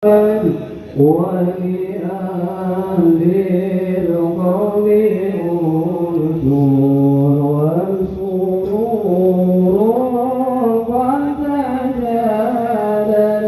ولأنذر قومي النور والسرور قد تجادل.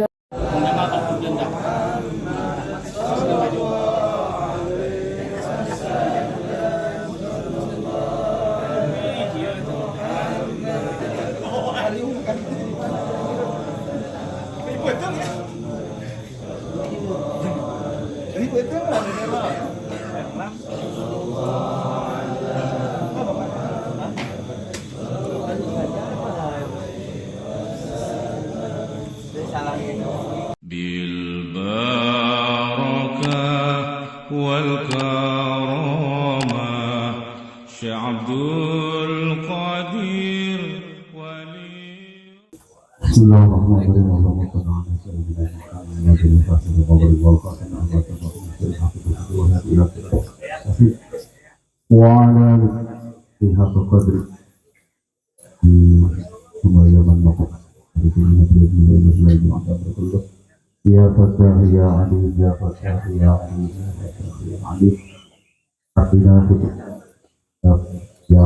بالبركة والكرامة شيخ عبد القادر ولي. بسم الله الرحمن الرحيم. اللهم صل على سيدنا محمد وعلى حق قدره يا فتاح يا عليم يا فتاح يا عليم يا فتاح يا عليم ربنا فتح يا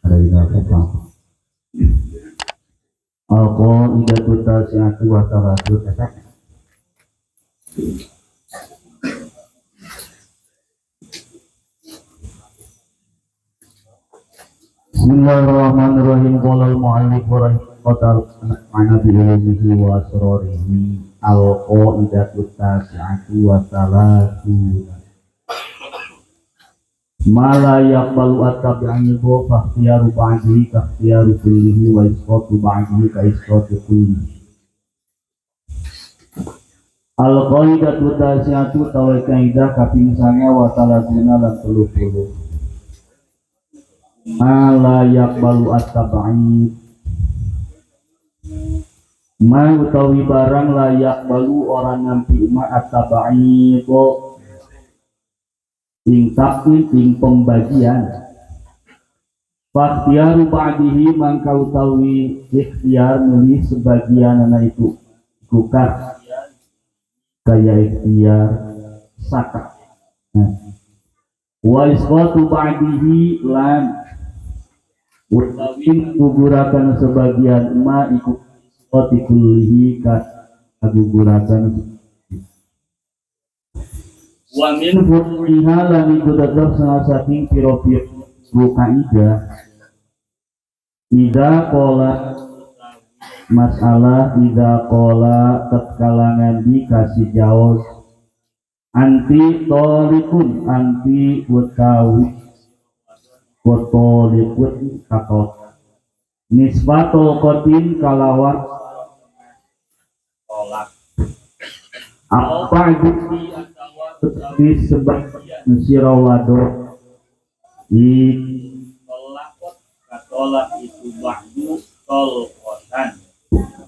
علينا فتح Al-Qaidatu Tasi'atu wa Talatut. Bismillahirrahmanirrahim. Qala al-mu'allif wa rahimahullah bi ilmihi wa asrarihi. Al-Qaidatu Tasi'atu wa Talatut. Mala yaqbalu at-tabi'ani wa fakhtiyaru ba'dihi ka ikhtiyaru kullihi wa isqatu ba'dihi ka isqatu kullihi. Al-qaidatu tasi'atu tawa kaidah kaping sange wa talatuna lan 30. Mala yaqbalu at-tabi'ani ma utawi barang layak balu orang ngampi ma at-tabi'ani ko ing takwil ing pembagian fakhtiyaru ba'dihi mangkau tawi ikhtiar milih sebagian anak itu bukan kaya ikhtiar sakat wa isqatu ba'dihi lan utawi gugurakan sebagian ma ikut isqati kullihi ka gugurakan wa min furu'iha lan iku tetep salah saking piro-piro kaidah idza qala masalah idza qala tatkala ngandi kasih jawab anti tolikun anti utawi tolikun katot nisbatul qatin kalawan tolak apa bukti tetapi sebagian sirawado tolakot katolak itu ba'du tolkotan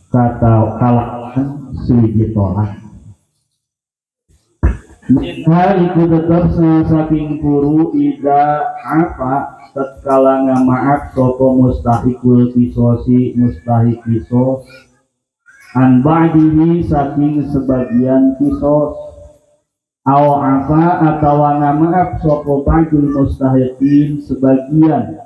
kata kalawan suji tolak minha itu tetap saking puru ida apa tatkala ngamaak sopo mustahikul kisosi mustahik kisos an ba'dihi saking sebagian kisos aw afa atawa ngamaaf sopo ba'dul mustahiqin sebagian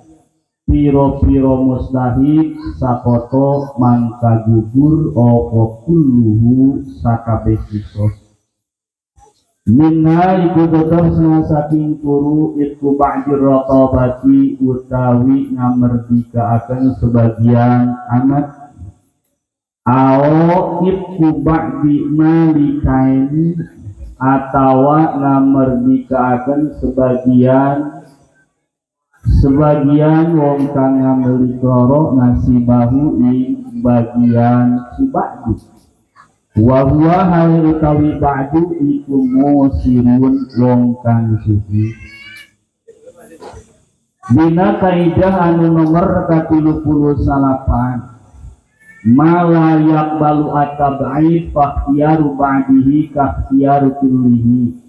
piro-piro mustahik sakoto mangka gugur opo kulluhu sakabeh kisos minna iku tetep saking turu iku ba'dir raqabati utawi ngamerdikaaken sebagian anak aw iku ba'di malikain atawa ngamerdikaaken sebagian wong kang ngameli loro nasibahu ing bagian si ba'du wa huwa hal utawi ba'du iku musirun wong kang suci dina kaidah anu nomor 38 mala yaqbalu at-tab'id fakhtiyaru ba'dihi kakhtiyaru kullihi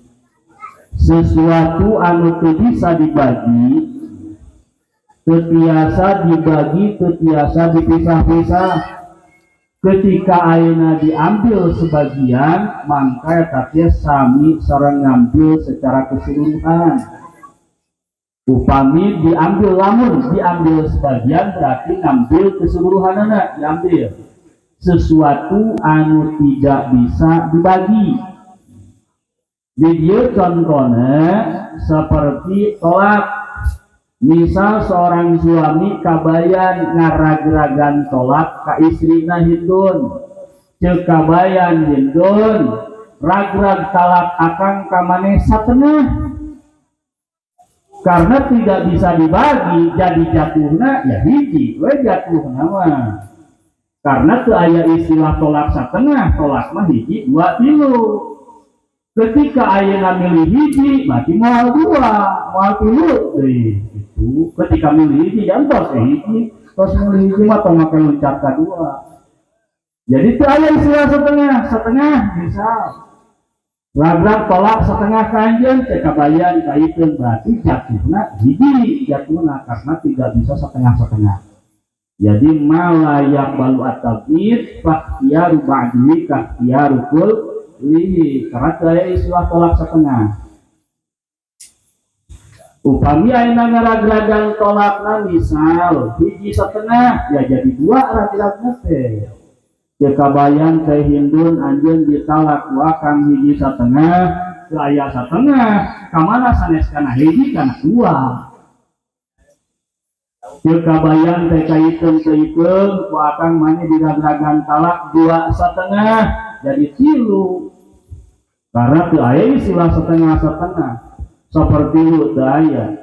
sesuatu anu teu bisa dibagi teu tiasa dibagi teu tiasa dipisah-pisah ketika ayeuna diambil sebagian mangka tapi sami sareng ngambil secara keseluruhan. Upami diambil lamun diambil sebagian berarti ngambil keseluruhanana diambil sesuatu anu tidak bisa dibagi. Di dieu contohna seperti tolak. Misal seorang suami kabayan ngarag-ragan tolak ka istrina hindun, ceuk kabayan hindun rag-rag talak akang ka maneh satengah. Karena tidak bisa dibagi jadi jatuhna ya hiji we jatuhna mah. Karena teu aya istilah tolak satengah, tolak mah hiji dua tilu. Ketika ayeuna milih hiji berarti moal dua, moal tilu deui itu. Ketika milih hiji jantos hiji, tos milih hiji mah tong make loncat ka dua. Jadi teu aya istilah setengah, setengah misal rag-rag tolak setengah kanjeun teh kabayan kaiteun berarti jatuhna hiji jatuhna karena tidak bisa setengah-setengah. Jadi malayak balu at-tabid fakhtiyaru ba'di kakhtiyaru kul lihi karena saya istilah tolak setengah. Upami ayeuna ngarag-ragan tolakna misal hiji setengah ya jadi dua rag-ragna teh. Kabayan teh hindun anjeun ditalak wa kang hiji setengah teu aya setengah ka mana sanes kana hiji kana dua. Kabayan teh kaiteun ku akang mane dirag-ragan talak dua setengah jadi tilu karena teu aya istilah setengah-setengah seperti lu teu aya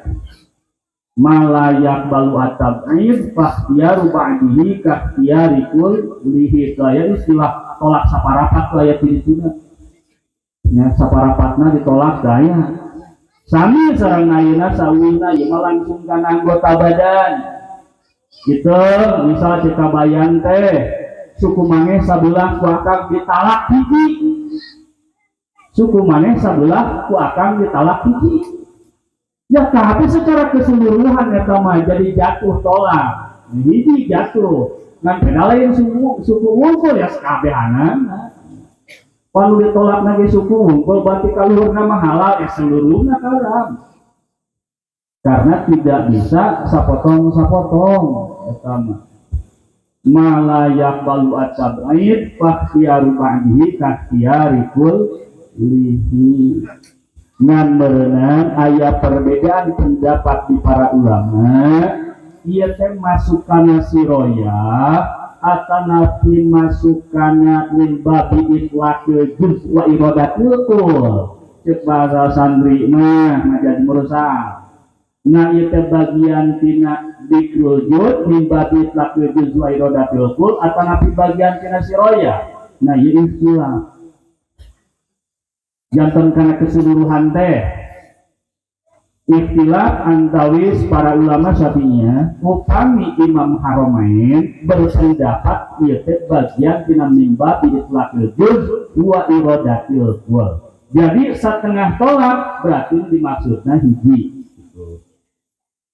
malayak balu at-tab'id fakhtiyaru ba'dihi kakhtiyari kul lihi teu aya istilah tolak saparapat teu aya tilu-tiluna nya saparapatna ditolak teu aya sami sareng ayeuna sawina ieu mah langsung kana anggota badan gitu misal cekabayan teh suku maneh sabelah ku akang ditalak hiji suku maneh sabelah ku akang ditalak hiji ya tapi secara keseluruhan eta mah jadi jatuh tolak hiji jatuh ngan beda lain suku wungkul ya sakabehanan kalau ditolak lagi suku wungkul berarti kaluhurna mah halal ya seluruhna karam karena tidak bisa sapotong-sapotong eta mah malayak balu at-tab'id fakhtiyaru ba'dihi kakhtiyari kul lihi ngan merenang aya perbedaan pendapat di para ulama ieu teh masukana siroyah atanapi masukana min babi itlaqil juz wa iradatul kul ceuk bahasa santri mah jadi mursal. Nah ieu teh bagian tina dikrul juz min babi itlaqil juz wa iradatul kul atanapi bagian tina siroyah. Nah ieu istilah jantan karena keseluruhan teh ikhtilaf antawis para ulama syafi'iyah upami Imam Haramain berpendapat ieu teh bagian tina mimba itlaqil juz wa iradatil kul jadi setengah tolak berarti dimaksudna hiji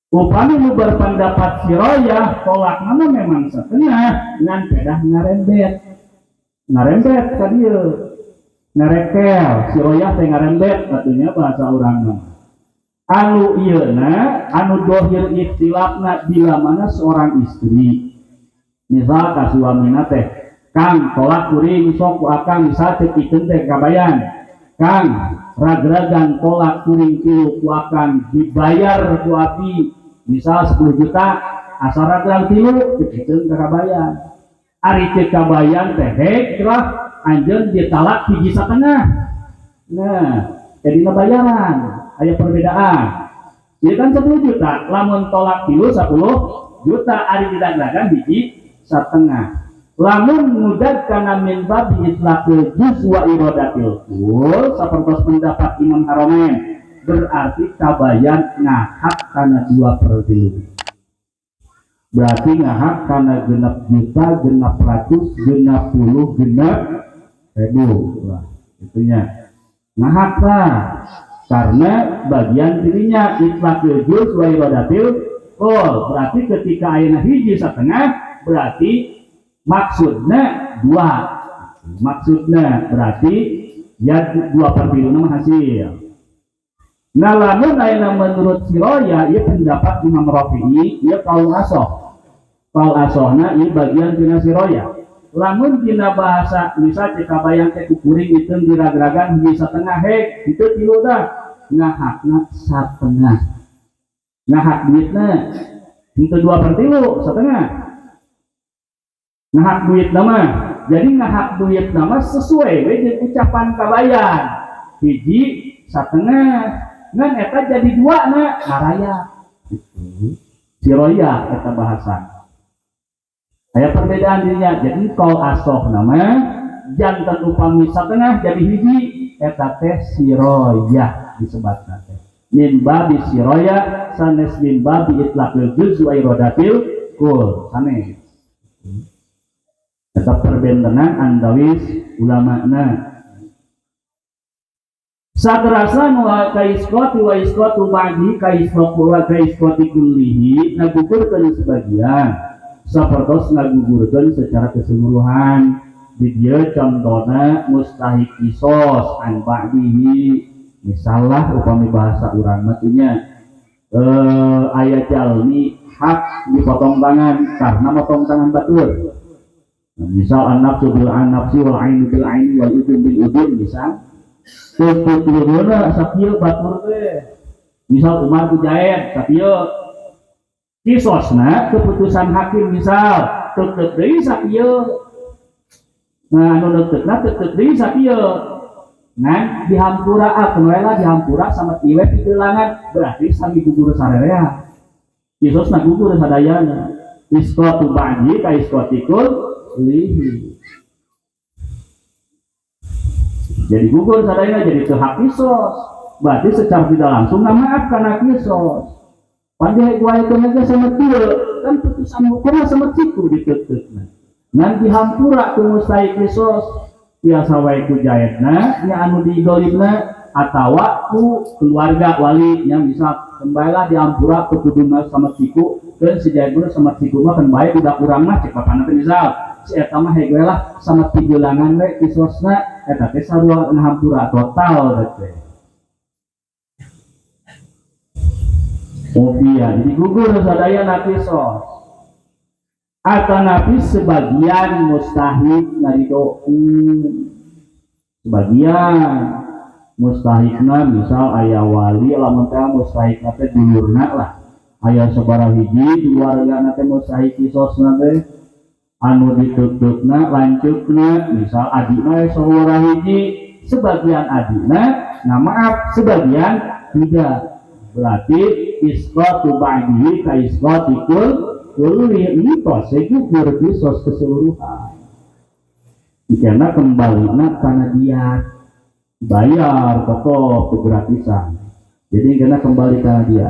upami nu berpendapat siroyah tolak mana memang setengah ngan pedah ngarembet ka dieu ngarekel siroyah teh ngarembet katanya bahasa urang anu ieuna anu dohir ikhtilafna bila mana seorang istri misal ka suamina teh kang tolak kuring sok ku akang misal teh pikeun teh kabayan kang rag-ragan tolak kuring tilu ku akang dibayar ku abi misal 10 juta asal rag-rag tilu pikeun ka kabayan ari teh kabayan teh hek anjeun ditalak hiji setengah nah jadi bayaran aya perbedaan ieu kan 10 juta lamun tolak tilu 10 juta ari didagang hiji setengah lamun mudad kana min babi itlaqil juz wa iradatil kul sapertos pendapat Imam Haramain berarti kabayan ngahak kana 2/3 berarti ngahak kana 6 juta 600 60 ribu lah itunya ngahak lah karena bagian dirinya itlaqil juz wa iradatil kul berarti ketika ayeuna hiji setengah berarti maksudnya dua, maksudnya berarti ya 2/3 nama hasil. Nah lamun ayeuna menurut siroya ieu pendapat Imam Rafi'i ieu qaul asoh. Qaul asohna ieu bagian tina siroya. Lamun dina bahasa misal cek kabayang teh kuring itu diragragan hiji satengah hek itu tilu dah ngahakna satengah ngahak duitna itu 2/3 setengah ngahak duit nama jadi ngahak duit nama sesuai dengan ucapan kabayang hiji satengah ngan eta jadi 2 na ngaraya siroya eta bahasan. Aya perbedaan dirinya. Jadi kal asoh nama jantan upami satengah jadi hiji eta teh siroyah disebutna teh. Min babi siroyah sanes min babi itlaqil juz wa iradatil kul sanes. Eta perbentengan andawis ulamana. Sadrasa wa kaiskoti wa iskotu ba'di kaiskotu wa kaiskoti kullihi ngagugurkeun sebagian sapertos ngagugurkeun secara keseluruhan di dieu contohna mustahik kisos an ba'dihi misalnya upami bahasa urang mah aya jalmi hak dipotong tangan karena motong tangan batur. Misal an-nafsu bil an-nafsi wal ainu bil aini wal udun bil udun misal tuturuna sakieu batur teh misal Umar ku jaet sakieu kisosna keputusan hakim misal teu deui sakieu nah anu neuteukna teu deui sakieu ngan dihampura kenuela dihampura sama iwe piteulangan berarti sami gugur sarerea kisosna gugur sadayana isqatu ba'di ka isqatikul lihi jadi gugur sadayana jadi teu hak kisos berarti secara tidak langsung maaf karena kisos pandai gua itu aja sama dia kan putusan hukumnya sama ciku diteutna ngan dihampura ku mustahik kisos biasa wae ku jaetna nya anu didolimna atawa ku keluarga wali nya misal kembalilah dihampura ku kuduna sama ciku dan sejaitna sama ciku mah kan bae budak urang mah cek papana teh misal si eta mah hege lah sama tigelangan we kisosna eta teh sarua ngahampura total teh. Ofia, jadi gugur sadaya nakisos atau nabi sebagian mustahik narido sebagian mustahikna misal ayah wali lamun teh mustahikna teh dulurna lah ayah sabaraha hiji keluarga teh mustahik kisosna teh anu ditutupna lanjutna misal adina sabaraha hiji sebagian adina nah maaf sebagian tidak berarti isqatu ba'dihi ka isqatikul kulli itu gugur kisos keseluruhan karena kembalinya karena dia bayar pokok kegratisan jadi karena kembali karena dia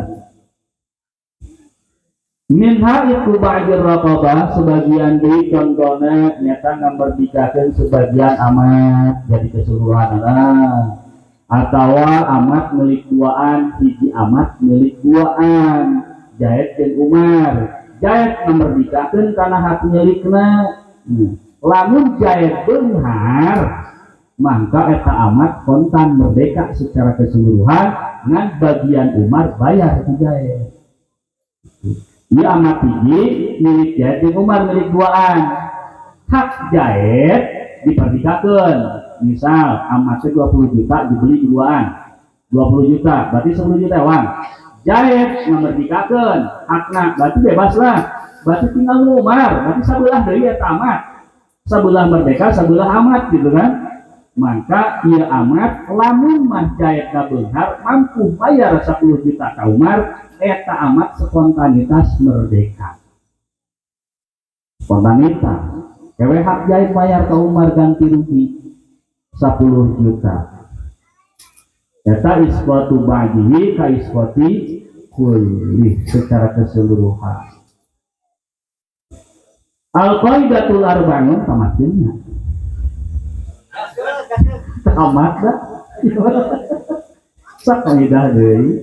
minha itu ba'dir raqabah sebagian dari contohnya nyata ngambardikakeun sebagian amat jadi keseluruhan atau amat milik duaan hiji amat milik duaan Jaid dan Umar Jaid memerdekakan karena hak milikna lamun Jaid benar maka eta amat kontan merdeka secara keseluruhan dengan bagian Umar bayar ke Jaid ini amat hiji milik Jaid dan Umar milik duaan hak Jaid diperdekakan misal amatnya 20 juta dibeli duaan 20 juta berarti 10 juta uang Jaid memerdekakan hakna berarti bebas lah berarti tinggal Umar berarti sabelah dari ya tamat sabelah merdeka sabelah amat gitu kan maka ia amat lamun mah Jaid beunghar mampu bayar 10 juta ka Umar eta amat spontanitas merdeka spontanitas kewe hak Jaid bayar ka Umar ganti rugi 10 juta eta isqatu ba'dihi ka isqati kulli secara keseluruhan al-qaidatul arba'un tamatnya tamat dah sak kaidah deui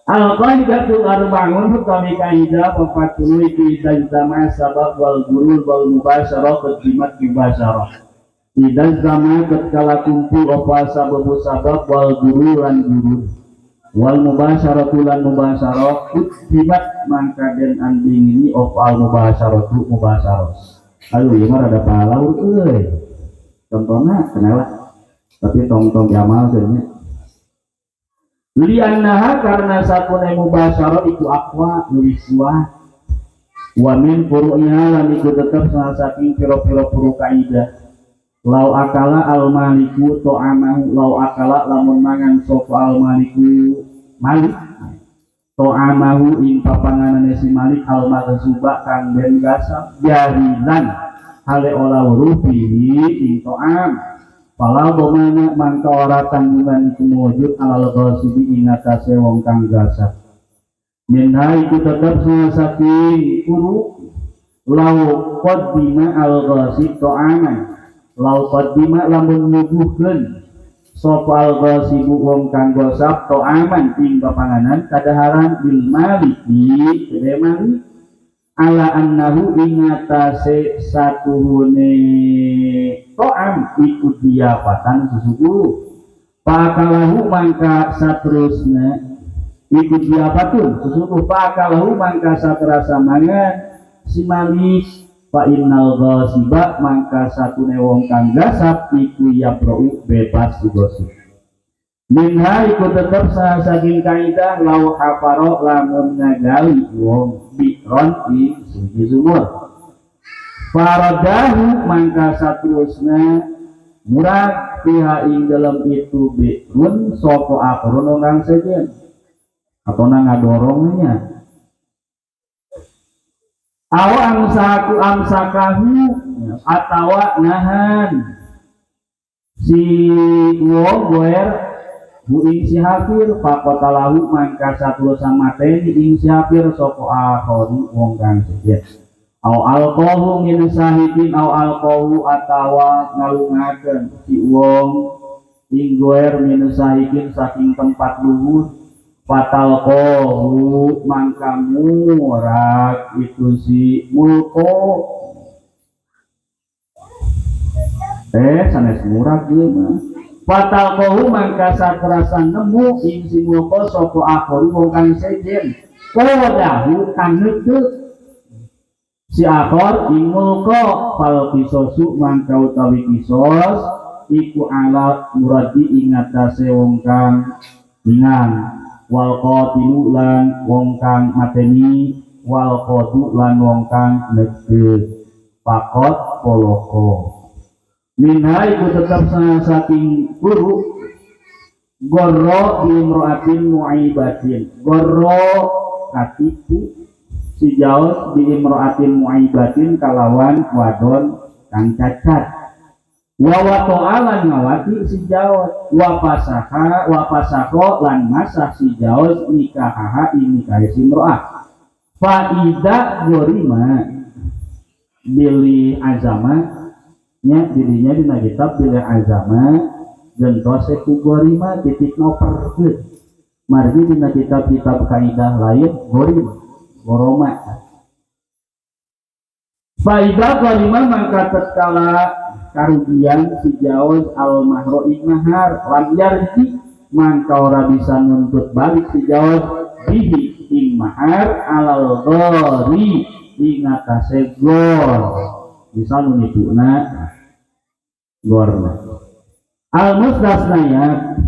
Al-qaidatu arba'un utawi kaidah 40 iki zaman sabab wal gurul wal mubasyarah ketimat mubasyarah. Idan zaman ketkala kumpul apa sabab wal gurul lan gurul wal mubasyarah lan mubasyarah ketimat mangka den anding ini of al mubasyarah tu mubasyarah. Aduh ieu mah rada palaur euy. Contohna kenapa? Tapi tong-tong amal sebenarnya liannaha karena satune mubasyarah iku aqwa lebih kuat wa min furu'iha lan iku tetep salah saking pira-pira furu kaidah lau akala al maliku ta'amahu lau akala lamun mangan sapa al maliku malik ta'amahu ing papanganane si malik al maghsuba kang den gasap jarizan hale olah rupihi ing ta'am Pala domana mangka ora tanggungan iku mujud alal ghasibi ing atase wong kang gasap. Minha iku tetep salah saking guru lau qaddima al ghasib ta'aman. Lau qaddima lamun nyuguhkeun sapa al ghasibu wong kang gasap ta'aman ing papanganan kadaharan bil maliki kede malik ala annahu ing atase satuhune to'am ikut diapatan susuku pakalahu mangka saterusna ikut diapatun susuku pakalahu mangka saterasa mangan si malik fa innal ghasiba mangka satune wong kang gasap iku yabra'u bebas digosip minha iku tetep saking kaidah lau hafaro lamun ngagali wong bikron di suci sumur faradahu mangka saterusna murad piha ing dalam itu bikrun sapa akhron kang sejen atau ngadorongnya awa amsakahu atawa nahan si wong goer bu ing si hafir pakotalahu mangka saterusna mateni ing si hafir sapa akhron wong kang sejen au alqahu min sahidin au alqahu atawa ngalungakeun si wong ing goer min sahidin saking tempat luhur fatalqahu mangka murag itu si mulko sanes murag ieu mah fatalqahu mangka saterasa nemu ing si mulko sapa akhir wong kang sejen qadahu kang neuteu si akor imulko fal kisosu mangka utawi kisos iku ala muradi ingatase wong kang ringan wal qatilu lan wong kang mateni wal qadu lan wong kang negde pakot poloko minha iku tetap saking guru gorro di imro'atin mu'ibatin gorro katipu si jaos di imro'atin mu'ibatin kalawan wadon kang cacat wa wato'alan ngawati si jaos wa pasako lan masah si jaos nikahaha nikahi si imro'ah fa'ida gorima bili azama nya dirinya dina kitab bili azama gentose ku gorima titik noper margi dina kitab kaidah lain gorima goroma faidah kalimah mangka tatkala karugian si jauz al mahro ing mahar lam yarji mangka ora bisa nuntut balik si jauz bihi ing mahar alal dhari ing atase gor bisa nunituna gorna al mustasnayat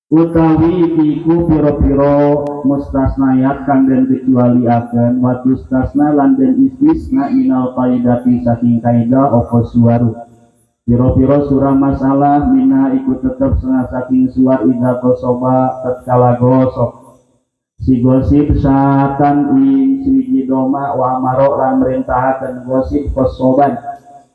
utawi iku piro-piro mustasnayat kang den kecualiaken wa tustasna lan den istisna minal qaidati saking kaidah apa suwaru piro-piro surah masalah minha iku tetep saking suar idza qosoba tatkala gosok si gosip satan ing siji doma wa amaro lan merintahaken gosip qosoban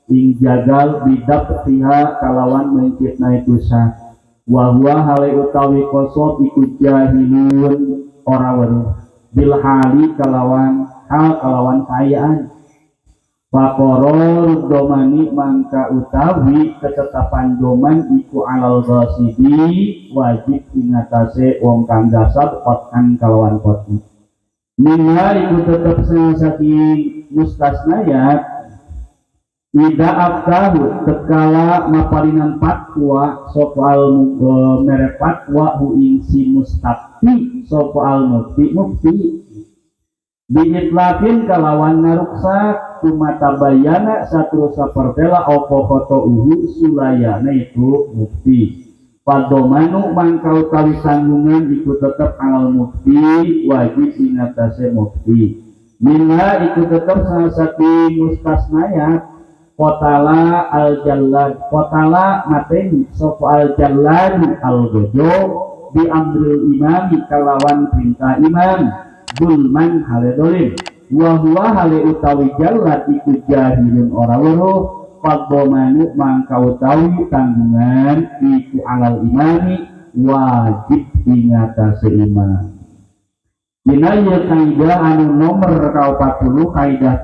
ing jagal bidak tiha kalawan mencitna itu sat wa huwa hale utawi qosob iku jahilun ora weruh bil hali kalawan hal kalawan kayaan Fakoror domani mangka utawi ketetapan doman iku alal ghasibi wajib ingatase wong kang gasab kotan kalawan kotan. Minha iku tetep saking mustasnayat ida abdahu tekala mapalinan patwa soal merek patwa hu ing si mustaqti soal mufti diitlafin kalawan naruksak tumata bayana satu sapertela opo foto uhu sulayana itu mufti padomanu mangkau kali tanggungan ikut tetap alal mufti wajib ingatase mufti minha ikut tetap salah satu mustasnayat kotala al jallad kotala mateni sopo al jallad al gojo di amril imami kalawan perintah imam zulman hale dolim wa huwa hale utawi jallad iku jahilun ora weruh faddomanu mangka utawi tanggungan iku alal imami wajib ingatase imam. Dina ieu kaidah anu nomor 40 kaidah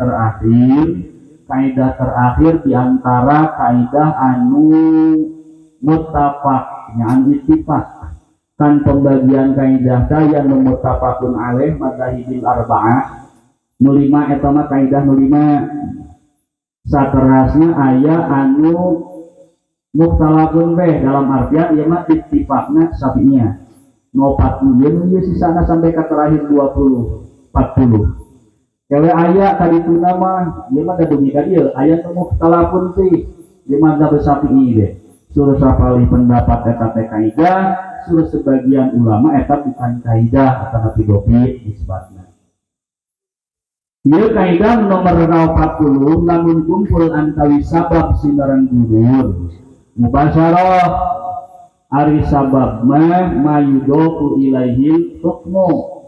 terakhir di antara kaidah anu muttafaq anu ittifaq kan pembagian kaidah yang muttafaqun alaih madzahibil arba'ah nu 5 eta mah kaidah nu 5 saterasna aya anu mukhtalafun beh dalam artian ieu mah ittifaqna Syafi'iyah nu 40 ieu sisana sampai ka terakhir 20 40 kewe aya kadituna mah ieu mah gadung ka dieu aya nu mukhtalafun teh di mazhab Syafi'i deh suruh sapali pendapat eta teh kaidah suruh sebagian ulama eta bukan kaidah atau filosofi isbatna. Ieu kaidah nomor 40 lamun kumpul antawi sabab sinaran gurur mubasyarah ari sabab mah mayudoku ilaihil hukmu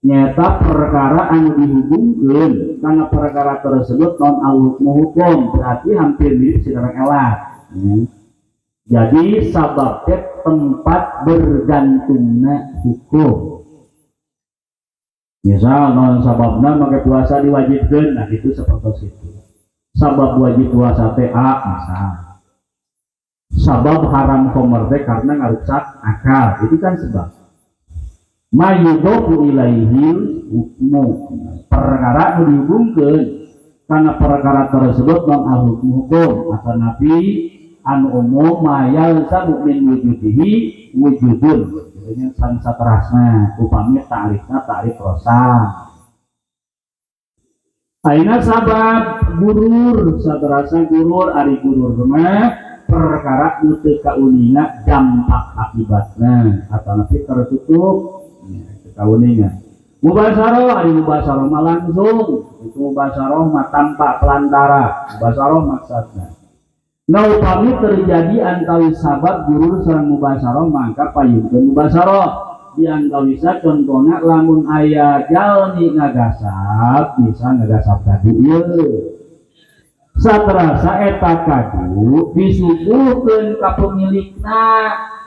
nyata perkara anu dihubungkeun kana perkara tersebut non al-hukmu hukum berarti hampir mirip sinaran elat jadi sababnya tempat bergantungnya hukum misal non sababna maka puasa diwajibkan nah itu seperti itu sabab wajib puasa teh misal sabab haram khomer teh karena ngarusak akal itu kan sebab mayudoku ilaihil hukmu perkara anu dihubungkeun karena perkara tersebut non al-hukmu hukum atau nabi anu umum mayal sabu min wujudihi wujudun jadinya sansa terasna upami ta'rifna ta'rif rosa aina sabab gurur saterasa gurur ari gurur mah perkara nu teu kauninga dampak akibatna atau nanti tertutup kauninga mubasyarah ari mubasyarah mah langsung itu mubasyarah mah tanpa pelantara mubasyarah maksudna nah upami terjadi antawi sabab gurur sareng mubasyarah mangka payungkeun mubasyarah diantawisa contohna lamun aya jalmi ngagasab bisa ngagasab kadu ieu saterasa eta kadu disuguhkeun ka pemilikna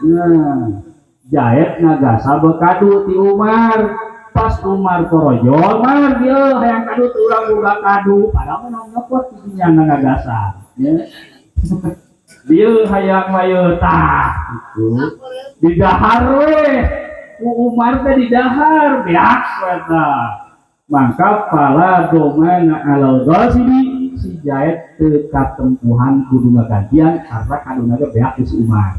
nah jaet ngagasab kadu ti Umar pas Umar korojo Umar dieu hayang kadu teu urang boga kadu padahal mah ngepot dinya ngagasab ya dia hayang mayota itu didahar weh Umar teh didahar beak eta maka pala domana alal ghasibi si jaet teu katempuhan kudu ngagantian karena kaduna ge beak si Umar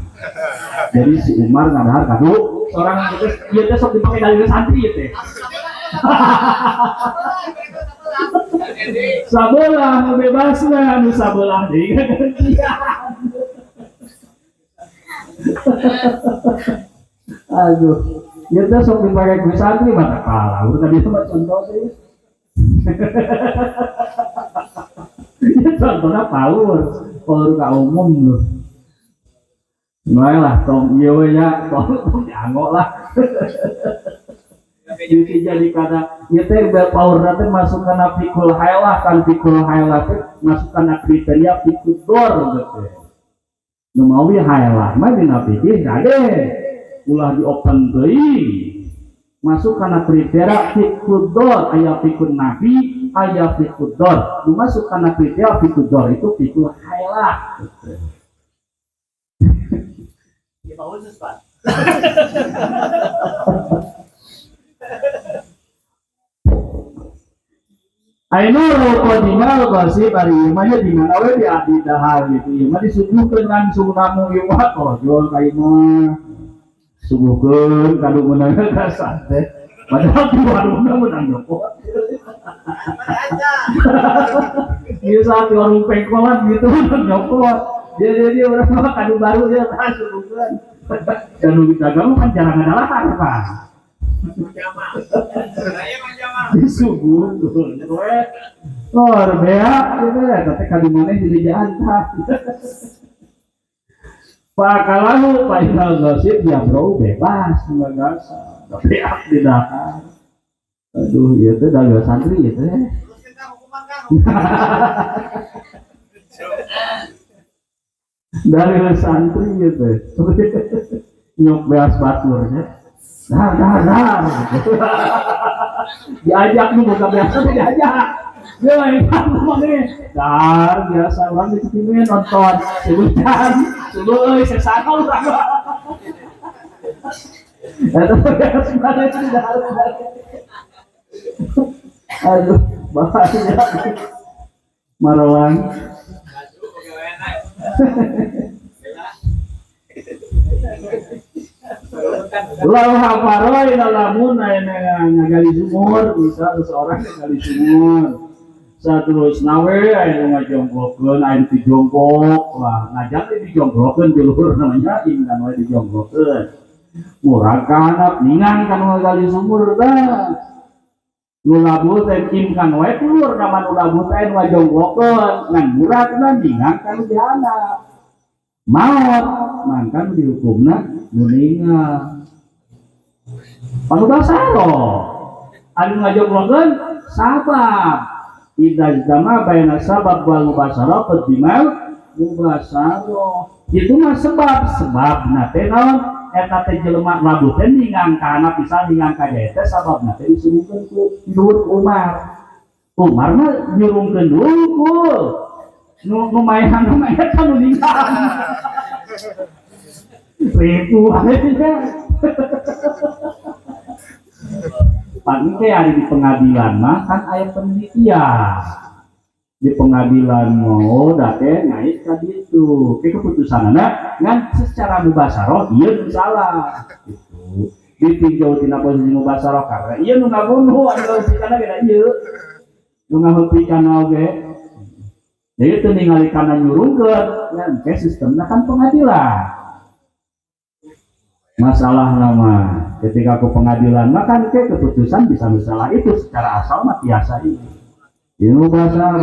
jadi si Umar ngadahar kadu seorang geus ieu teh sok dipake dari santri teh sabelah bebasna anu sabelah deui aduh ieu teh sok dipake ku santri mah kalah urang tadi mah contoh teh ieu contohna paur ka umum loh lah tong ieu we nya tong dianggo lah jadi karena ieu teh paurna teh masuk kana fikul hailah kan fikul hailah teh masuk kana kriteria fikul dor teh nu mawi hailah mah dina fikih gade ulah di open teuing masuk kana kriteria fikul dor aya fikul nabi aya fikudor nu masuk kana fitil fikudor itu fitul hailah Ya mau Pak. Ainul qadimal basi bari imanya di mana we di abdi dahar gitu ieu mah disuguhkeun langsung namu ieu mah jual ka imah suguhkeun kadu meunang ka sate padahal di warungna meunang joko ieu saat di warung pengkolan gitu meunang joko dia orang mah kadu baru dia tah suguhkeun kadu dagang kan jarang ada lahar Pak disuguhkeun we beak gitu ya tapi kadu maneh jadi jantah Pak kalau Pak Inal Gosip ya bro bebas nggak gasa tapi di Dakar aduh ya itu dah santri gitu ya dari santri gitu nyok beas baturnya dar diajak nih buka biasa diajak ya dar biasa orang di TV nonton sebutan sebutan sesana orang itu beres banget itu aduh bahaya Marwan Lau hafaroi lamun ngagali sumur bisa seseorang ngagali sumur saterus nawe aya ngajongklokeun aya dijongkok lah ngajak dijongklokeun di luhur namanya ingkan we dijongklokeun murah kana ningan kan ngagali sumur tah nu labu teh imkan we keluar ka nu labu teh ngajongklokeun ngan murah kana ningan kan jana maot mangkan dihukumna nu ningan Panu basaro, anu ngajonglokeun sabab, idza jama baina sabab wal mubasaro qadimal mubasaro. Itu mah sebab nate naon eta teh jelema labu teh ningang kana pisah ningang ka jae teh sababna teh disuruhkeun ku Nur Umar. Umar mah nyurungkeun unggul. Nu maehan kan nu ningang. Ribu aja. Pangke ada di pengadilan mah kan aya penelitian di pengadilan mau date ngait ka ditu ke keputusanana ngan secara mubasaroh ieu salah gitu ditinjau tina posisi mubasaroh karena ieu nu ngabunuh anu kana geus ieu nu ngaheupi kana oge jadi teu ningali kana nyurungkeun ngan ke sistemna kan pengadilan masalah nama ketika ke pengadilan maka ke keputusan bisa salah itu secara asal mah biasa ini basar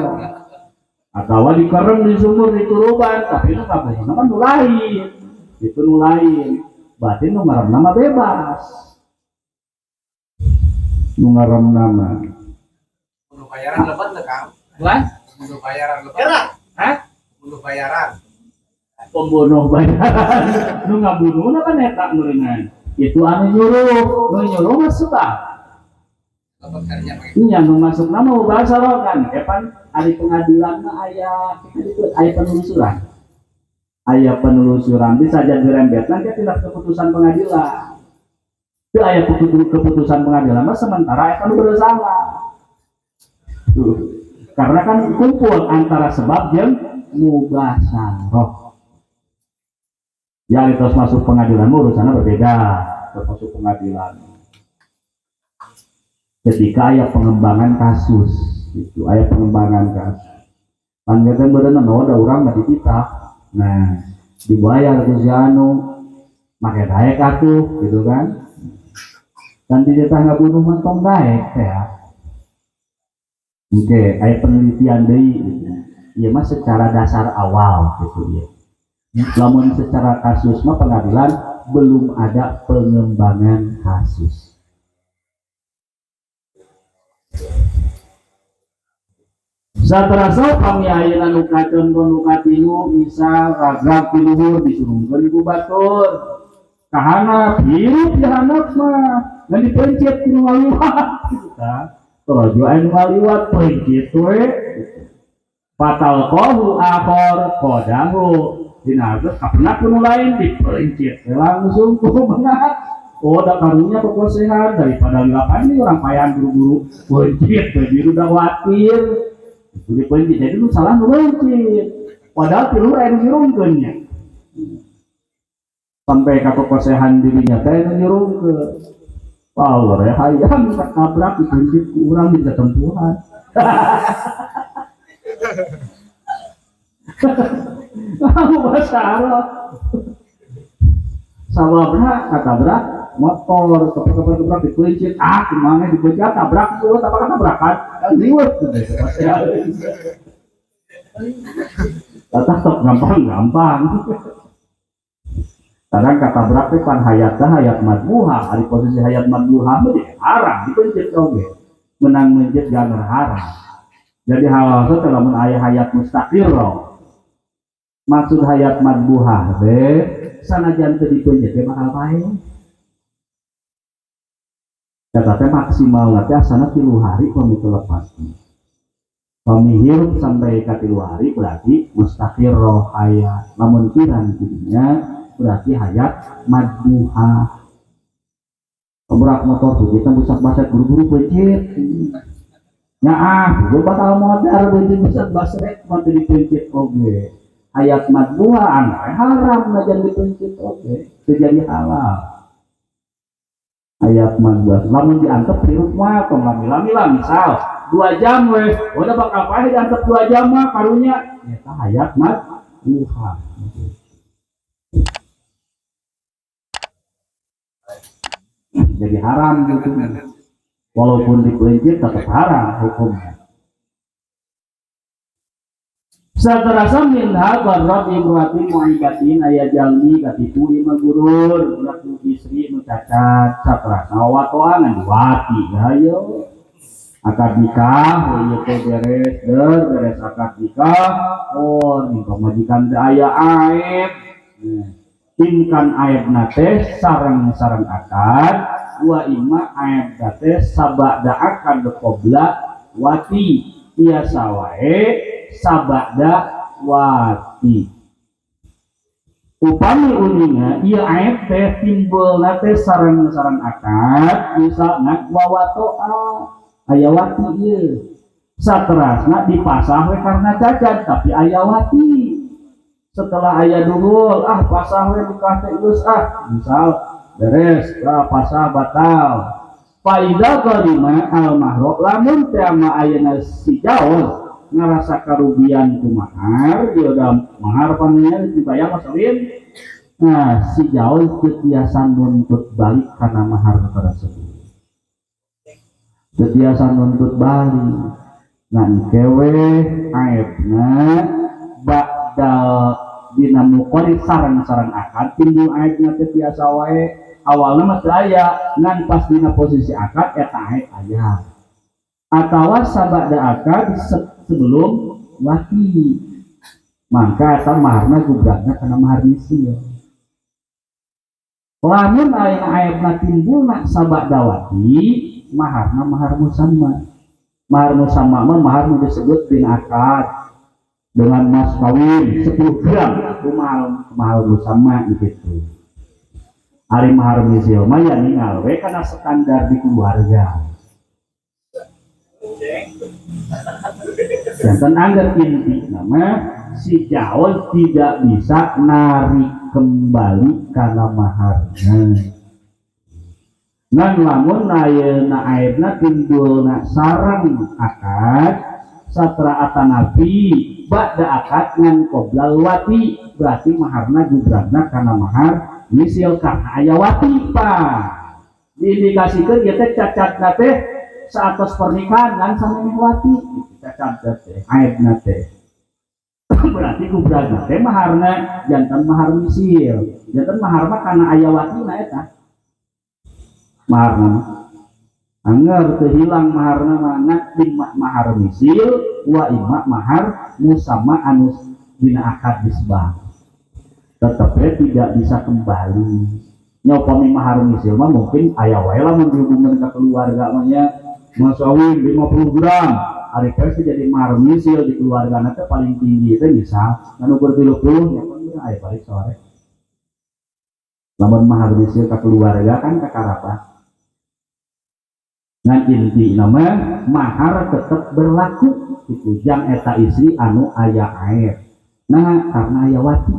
atau dikereng di sumur di turuban tapi itu nggak boleh nama lain itu lain berarti ngaram nama bebas ngaram nama untuk bayaran lebat nggak Kang? Untuk bayaran lebat hah? Untuk bayaran pembunuh bayaran nu ngabunuh kan eta meureungan itu anu nyuruh mah sebab iya nu masuk nama mubasaro kan kapan ari pengadilan mah aya penelusuran bisa jadi dirembetna ke tindak keputusan pengadilan teu aya keputusan pengadilan mah sementara eta nu bersalah karena kan kumpul antara sebab jeung mubasaro ya terus masuk pengadilan urusannya berbeda terus masuk pengadilan ketika ada pengembangan kasus itu ada pengembangan kasus panjatan berenang ada orang nggak dititah nah dibayar ke si anu pakai daek atuh gitu kan dan dititah nggak bunuh mentong daek ya oke ada penelitian dari ya mas secara dasar awal gitu ya namun secara kasus mah pengadilan belum ada pengembangan kasus. Saterasa kami ayeuna nu katon nu katilu misal ragrag ti luhur disurungkeun ku batur. Kahana hirup di handap mah ngan dipencet ti nu ngaliwat gitu kan. Rojo anu ngaliwat pencit we fatal qahu akhor qadahu dina kapna kuno lain dipencit langsung kumaha da karunya kekosehan daripada ngelapan ini orang payan buru-buru pencit biru udah khawatir itu dipencit jadi lu salah nu pencit padahal tilu anu nyurungkeunnya sampai ka kekosehan dirinya teh nu nyurungkeun power ya hayang nabrak dipencit ku urang di ketempuhan kamu bahasa Arab sababna katabrak motor keprak dipencit kemana dipencit tabrak tuh tabrakan kan liwat tetap gampang kadang katabrak itu kan hayat madbuha di posisi hayat madbuha itu haram dipencit oge menang mencit gak haram jadi hal itu telah menayah hayat mustaqirah maksud hayat madbuha sanajan teu dipeunjit teh bakal bae. Eta teh maksimal nanti asana 3 hari pami lepas. Pami hirup sampai ka 3 hari berarti mustaqirah hayat. Lamun kirang dirinya berarti hayat madbuha. Pemberak motor tuh kita busak-basak buru-buru pencit. Gue bakal modar bencit busak-basak mati dipencit oge. Hayat madbuha haram najan dipencit oke terjadi halal hayat madbuha lamun diantep hirup mah tong lami-lami misal 2 jam we udah bakal paeh diantep 2 jam mah karunya eta hayat madbuha jadi haram gitu walaupun dipencit tetap haram hukumnya. Saterasa minha barab imrati mu'ikatin ayah jalmi katipu ima gurur budak nu istri nu cacat saterasa watoan diwati ayo akad nikah ieu teh beres akad nikah ning pamajikan teh aya aib timkan aibna teh sareng akad wa ima aib teh sabada akad qabla wati tiasa wae sabada wati upami uninga ieu aib teh timbulna teh sareng akad bisa ngawatoa aya wati ieu saterasna dipasah we karena cacat tapi aya wati setelah aya dungul pasah we nikah teh geus misal beres pasah batal faida qarima al mahro lamun teh ama ayeuna si jaol ngerasa kerugian itu mahar dia udah mahar panennya dibayar masalin nah si jauh ketiasan nuntut balik karena mahar tersebut ketiasan nuntut balik nah kewe aibna bakdal dinamukori sarang akad timbul aibna ketiasa wae awalnya masih aya ngan pas dina posisi akad eta aib aya atau sabada akad sebelum wati maka eta maharna gugratna kana mahar misil lamun ayeuna timbulna sabada wati maharna mahar musamma mah mahar nu disebut bin akad dengan mas kawin 10 gram itu mahal musamma gitu ari mahar misil mah ya ningal we kana standar di keluarga dan anggar inti nama si jaul tidak bisa narik kembali karena maharnya ngan lamun ayeuna aibna timbulna sareng akad satra atanabi ba'da akad ngan qoblal wati berarti maharna jumlahna karena mahar misil karena aya wati pak diindikasikeun ieu teh cacatna teh saatos pernikahan kan sama wati cacat teh aibna teh berarti kubrana teh maharna jantan mahar misil jantan mahar mah kana aya watina eta maharna anggar teu hilang maharna mana di mahar misil wa imma mahar musamma anu dina akad disbah tetep tidak bisa kembali nyoponi mahar misil mah mungkin aya wae lamun dihubungkeun ka keluarga mah nya masawin 50 gram hari pers jadi marmisil di keluarga nanti paling tinggi itu misal anu berpuluh-puluh ya kan ayo balik sore lamun marmisil ke keluarga kan kakarapa ngan inti nama mahar tetap berlaku dikujang eta istri anu aya air nah karena aya wati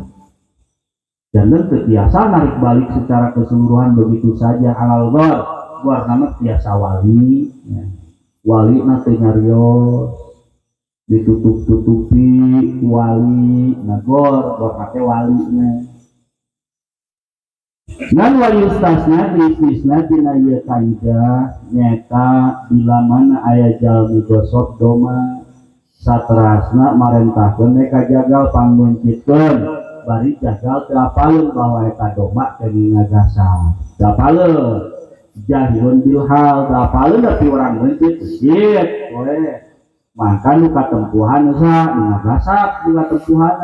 jangan terbiasa narik balik secara keseluruhan begitu saja halal gor nama biasa wali ya. Wali nanti nyarios ditutup-tutupi wali nagor nate walinya dan wali ustasnya bisnisnya dina ieu kaidah nyata bila mana aya jalmi gosok doma saterasna marentahkeun mereka jagal pangmuncitkeun bari jagal teu apaleun bahwa eta doma teu ngagasa teu apaleun jahilun bilhal dapaleun tapi orang mencit cit we maka nu katempuhan usaha nu ngagasap nu katempuhan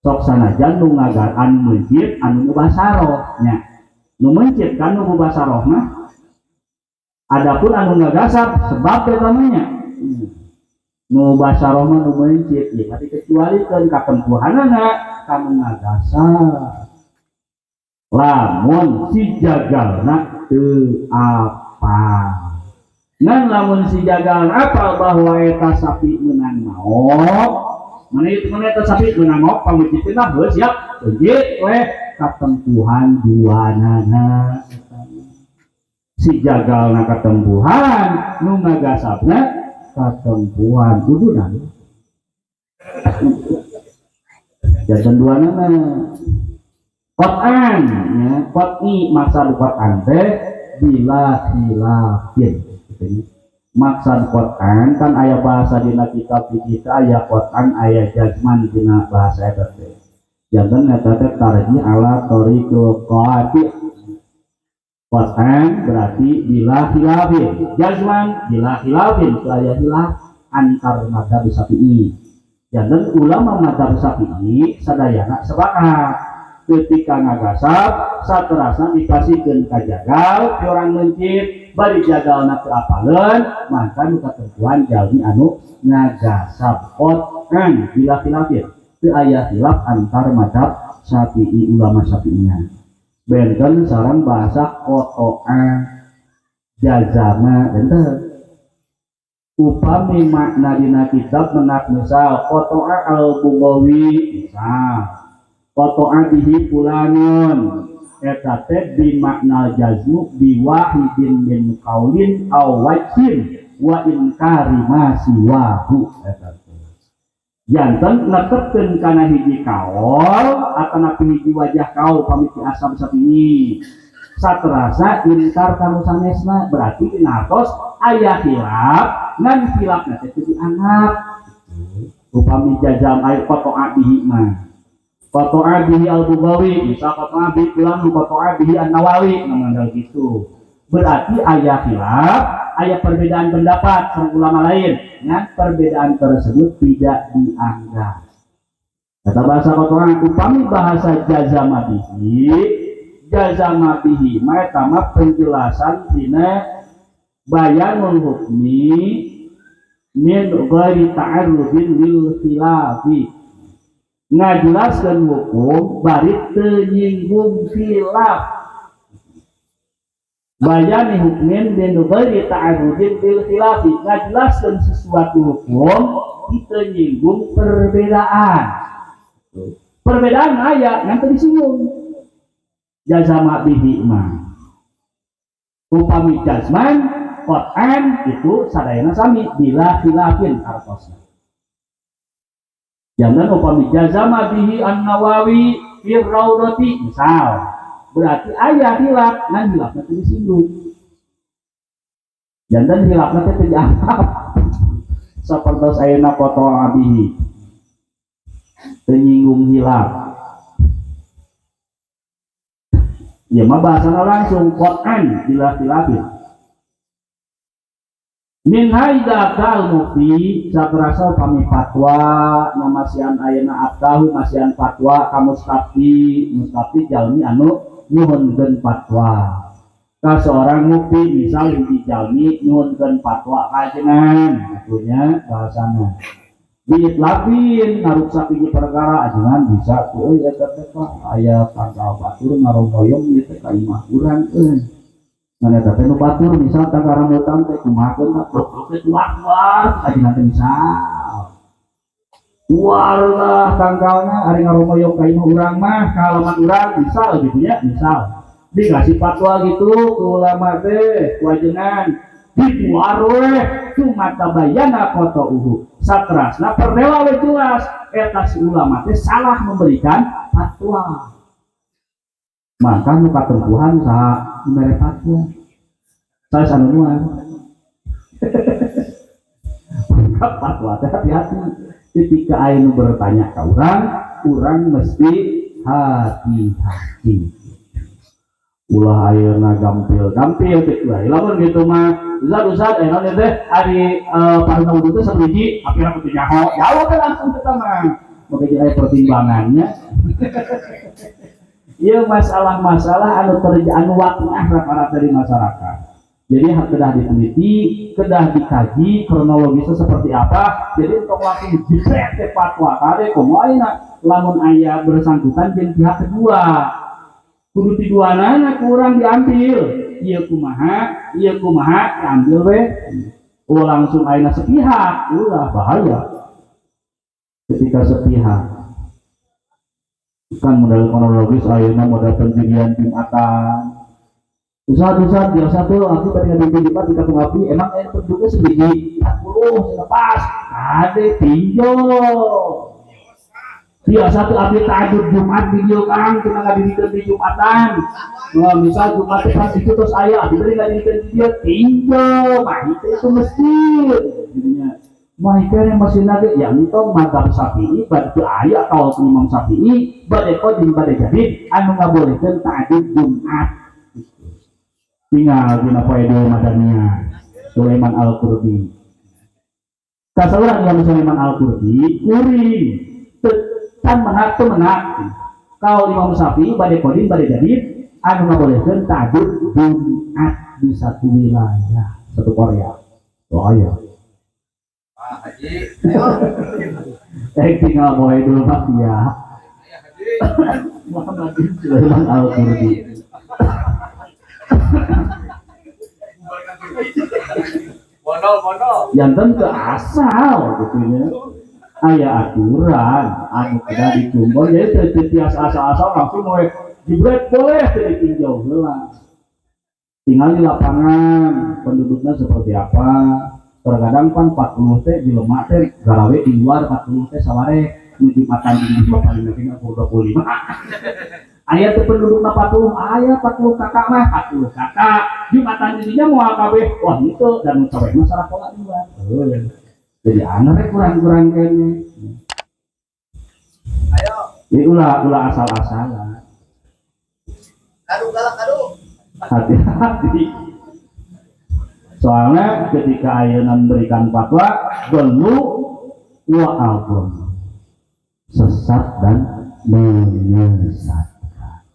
sok sanajan nu ngagaan mencit anu mubasaroh nya nu mencit kan nu mubasaroh mah adapun anu ngagasap sebab namanya nu mubasaroh mah nu mencit ya tapi kecualikeun katempuhanana kanu ngagasap lamun si jagalna teu apa ngan lamun si jagal apa bahwa eta sapi menang maok menit eta sapi menang maok pamucitna geus ya beujit we katempuhan duanana si jagalna katempuhan nu ngagasapna katempuhan kudunan jajan duanana Qur'an ya qat'i maksud Qur'an teh bila khilafin maksud Qur'an kan aya bahasa dina kitab kita aya Qur'an aya jazman dina bahasa eta teh jangan eta teh tarji ala tariqul qati Qur'an berarti bila khilafin jazman bila khilafin aya khilaf antar madzhab Syafi'i jangan ulama madzhab Syafi'i sadayana sepakat ketika ngagasap saterasna dikasihkeun ka jagal ti orang mencit bari jagalna teu apaleun maka nu katentuan jalmi anu ngagasap Qur'an bila khilafin teu aya khilaf antar madzhab Syafi'i ulama Syafi'inya benten sareng bahasa qata'a jazama benten upami makna dina kitab menak misal qata'a al-Bughawi misal qata'a bihi fulanun eta teh bi makna jazmu bi wahidin min qaulin aw wajhin wa inkari ma siwahu eta teh janten netepkeun kana hiji kaul ataupun hiji wajah kaul pamiti asam Syafi'i saterasa inkar kanu sanesna berarti pinatos aya khilaf ngan khilafna teh teu dianggap upami jazam aya qata'a bihi mah qata'a bihi al-Bughawi misal qata'a bihi fulan qata'a bihi an-Nawawi namanya gitu berarti aya khilaf aya perbedaan pendapat sareng ulama lain ya perbedaan tersebut tidak dianggap kata bahasa qata'a upami bahasa jazama bihi maka mah penjelasan dina bayanul hukmi min ghairi ta'arrudin lil khilafi ngajelaskeun hukum bari teu nyinggung khilaf bayani hukmin bin ghairi ta'arrudin bil khilaf ngajelaskeun sesuatu hukum teu nyinggung perbedaan aya ngan teu disinggung jazama bihi mah upami jazman Qur'an itu sadayana sami bila khilafin artosna jangan upami jazama bihi an-Nawawi fi raudati misal berarti aya hilaf ngan hilafna teu disinggung jangan hilafna teh teu dianggap sapertos ayeuna qata'a bihi teu nyinggung hilaf ya mah bahasana langsung Qur'an bila khilafin min haida kal mufti saperasa kami fatwa namasian ayeuna aftahu masian fatwa ka mustafti jalmi anu nuhunkeun fatwa ka seorang mukti misal hiji jalmi nyuhunkeun fatwa kajenengan atunya bahasana diitlapin ngaruksak hiji perkara ajengan bisa tuh eta teh aya tanggal batur ngarongkoyong ieu teh ka imah urang mana eta teh nu batur misal tanggal rambutan teh kumahakeun tah blok teh kuat ajengan teh misal walah tanggalna ari ngarongkoyong ka imah urang mah ka halaman urang misal gitu ya misal dikasih fatwa gitu ke ulama teh wajengan dituar weh cuma tabayana foto satrasna perdela we jelas eta si ulama teh salah memberikan fatwa maka nu katempuhan saha mere fatwa saya sanuan fatwa teh hati-hati ketika aya bertanya ka urang mesti hati-hati ulah ayeuna gampil gitu lamun gitu mah Ustaz naon teh ari parna wudu teh sabiji apira kudu nyaho jauh teh langsung kita mah maka aya pertimbangannya ieu masalah-masalah anu anu waqah rata-rata dari masyarakat jadi kedah diteliti kedah dikaji kronologisnya seperti apa jadi untuk langsung jepret teh fatwa kade kumaha ayeuna lamun aya bersangkutan jeung pihak kedua kudu tiduanana kurang diambil ieu kumaha diambil we langsung ayeuna sepihak ulah bahaya ketika sepihak kan modal kronologis ayeuna modal pendirian Jumatan Ustaz biasa tuh aku tadi ngaji Jumat tidak mengapi emang penduduknya sedikit 40 lepas ade pinjol biasa tuh abdi tahajud Jumat video kan kena ngadirikan di Jumatan misal Jumat pas itu terus ayah abdi tadi ngadirikan video tinjau mah itu masjid jadinya mah yang masih nage yang itu madzhab Syafi'i bade ayah kalau Imam Syafi'i bade kodin bade jadi anu ngabolehkeun tahajud Jumat tinggal dina Faidul Madaniyah Sulaiman Al-Qurdi kasaurang yang Sulaiman Al-Qurdi kuring kan menak kalau Imam Syafi'i bade kodin bade jadid anu ngabolehkeun tahajud Jumat di satu wilayah satu Korea ya haji tinggal boleh dulu Pak ya Muhammad bin Sulaiman Al-Qurdi Bondol yang tentu asal gitu ya aya aturan anu tidak dicumbol jadi tias asal-asal langsung mau jibret boleh ditinjau heula tinggal di lapangan penduduknya seperti apa terkadang kan 40 teh di lemak teh garawe di luar 40 teh saware di makan di paling penting 25 aya teh pendudukna 40 aya 40 kakak mah 40 kakak Jumatan didinya moal kabeh wah itu dan cewek masyarakat pola di luar jadi anak kurang-kurang kene ayo ini ulah asal-asalan kadu hati-hati soalnya ketika ayeuna memberikan fatwa dulu wa album sesat dan menyesatkan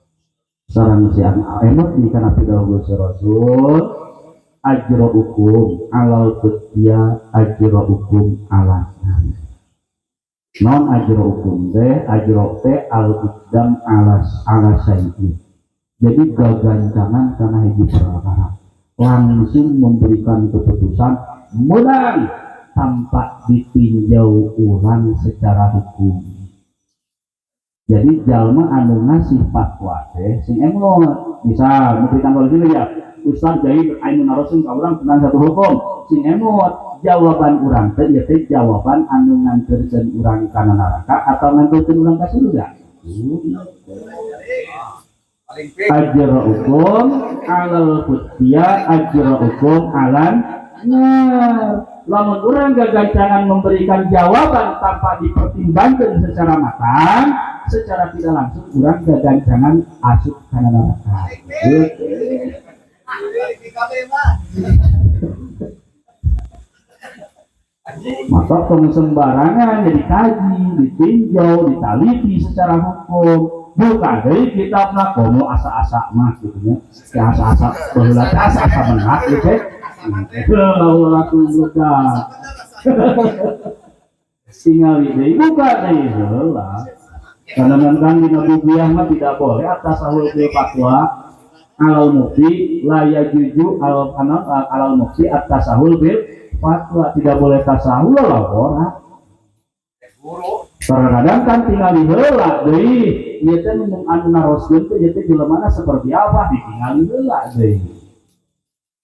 sareng si emot di kana pidawuh Rasul ajra hukum alal kutia ajra hukum alasan non ajra hukum teh ajra teh al iqdam alasan jadi gagancangan karena hiji perkara langsung memberikan keputusan menang tanpa ditinjau ulang secara hukum jadi jalma anu ngasih fatwa teh sing emot misal memberikan solusi ya Ustaz jadi anu narosun ka urang tentang satu hukum sing emot jawaban urang teh ieu teh jawaban anu nganterkeun urang kana neraka atau nganterkeun urang ka surga ajra hukum alal kutia ajra hukum alan lamun urang gagancangan memberikan jawaban tanpa dipertimbangkan secara matang secara tidak langsung urang gagancangan asup kana neraka maka sembarangan jadi kaji, ditinjau, ditaliti secara hukum bukan dari kitabna komo asa-asa mah gitu nya. Ya asa-asa baheula asa-asa benar gitu. Allah tuh budak. Singali deui buka deui heula. Karena kan di Nabi mah tidak boleh atas awal bil fatwa alal mufti la yajuju alal mufti atas awal bil fatwa, tidak boleh tasahul laporan. Kadang-kadang kan tinggal heula deui ieu teh nu anu naroskeun teh ieu teh jelemana seperti apa ditinggali heula deui.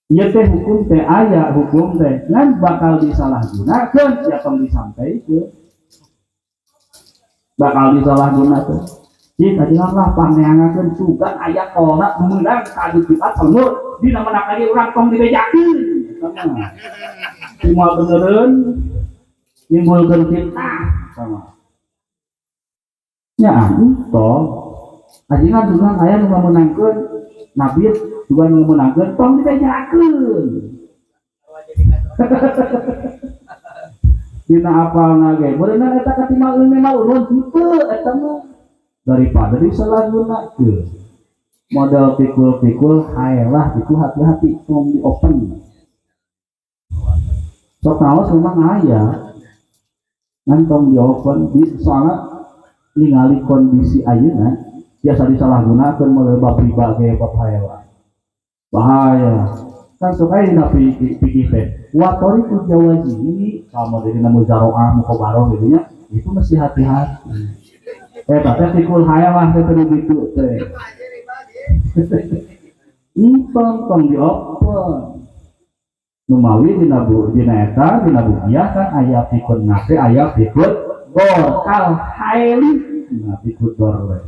Ieu teh hukum teh aya hukum teh ngan bakal disalahgunakeun siapa disampaikan. Bakal disalahgunakeun. Jika dilarang paneangakeun sugan aya kolak meunang kali Jumat semur dina mana kali urang tong dibejakeun. Cuma benereun nimbulkeun fitnah sama. Ya toh ajengan juga aya nu ngameunangkeun nabi juga nu ngameunangkeun tong dibejakeun. Dina apal nage berenang eta katimal memang ulun henteu eta mah daripada disalahgunakeun modal pikul-pikul hayalah itu hati-hati tong di open sok naos memang aya ngan tong di open di soalna ningali kondisi ayeuna biasa disalahgunakeun mulai bab riba ge bab hayalan bahaya kan supaya dina pikir teh watori ku jawaji sama dari namu zaroah mukhabaroh gitu nya itu mesti hati-hati tapi pikul hayalah teh teu gitu teh tong di open numawi dina eta dina budiah kan aya pikul nate aya pikul gorkal haili nah pikul gorwe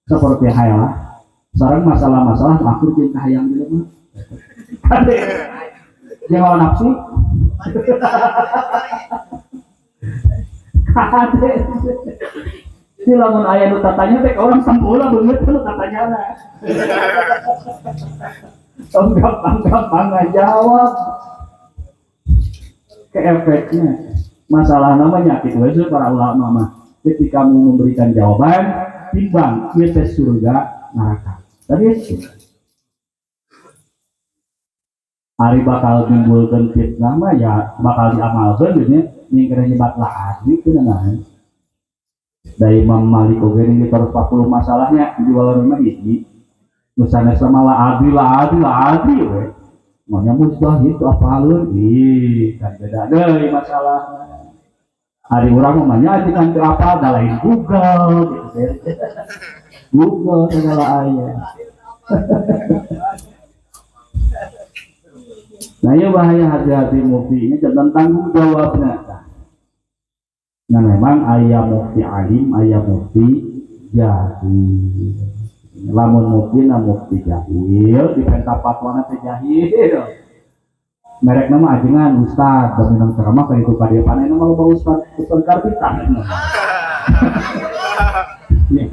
seperti hayalah sareng masalah-masalah akur jeung kahayang deui mah jangan nafsu kade si lamun aya nu tatanya teh orang sampula beungeut nu tatanya na gampang ngajawab ke efeknya masalah nama nyakit we para ulama mah ketika mau memberikan jawaban timbang ieu teh surga neraka tadi hari bakal timbulkeun fitnah mah ya bakal diamalkeun gitu nya ningkere nyebat laat gitu nah. Dari Imam Malik oge ini 40 masalahnya jualan mah hiji. Nu sanes mah la adi we. Manya mustahil itu apaleun kan beda deui masalahna. Hari urang mah nya ajikan teu apal da lain Google gitu. Google segala aya. Nah ya bahaya hati-hati mufti ini tentang tanggung jawabnya. Nah memang ayah mufti alim, ayah mufti jahil. Lamun mufti na mufti jahil, dipentah fatwa teh jahil. Merek nama ajengan ustad, dominan ceramah kan itu kadia panen nama loba ustad karpitan. Ya,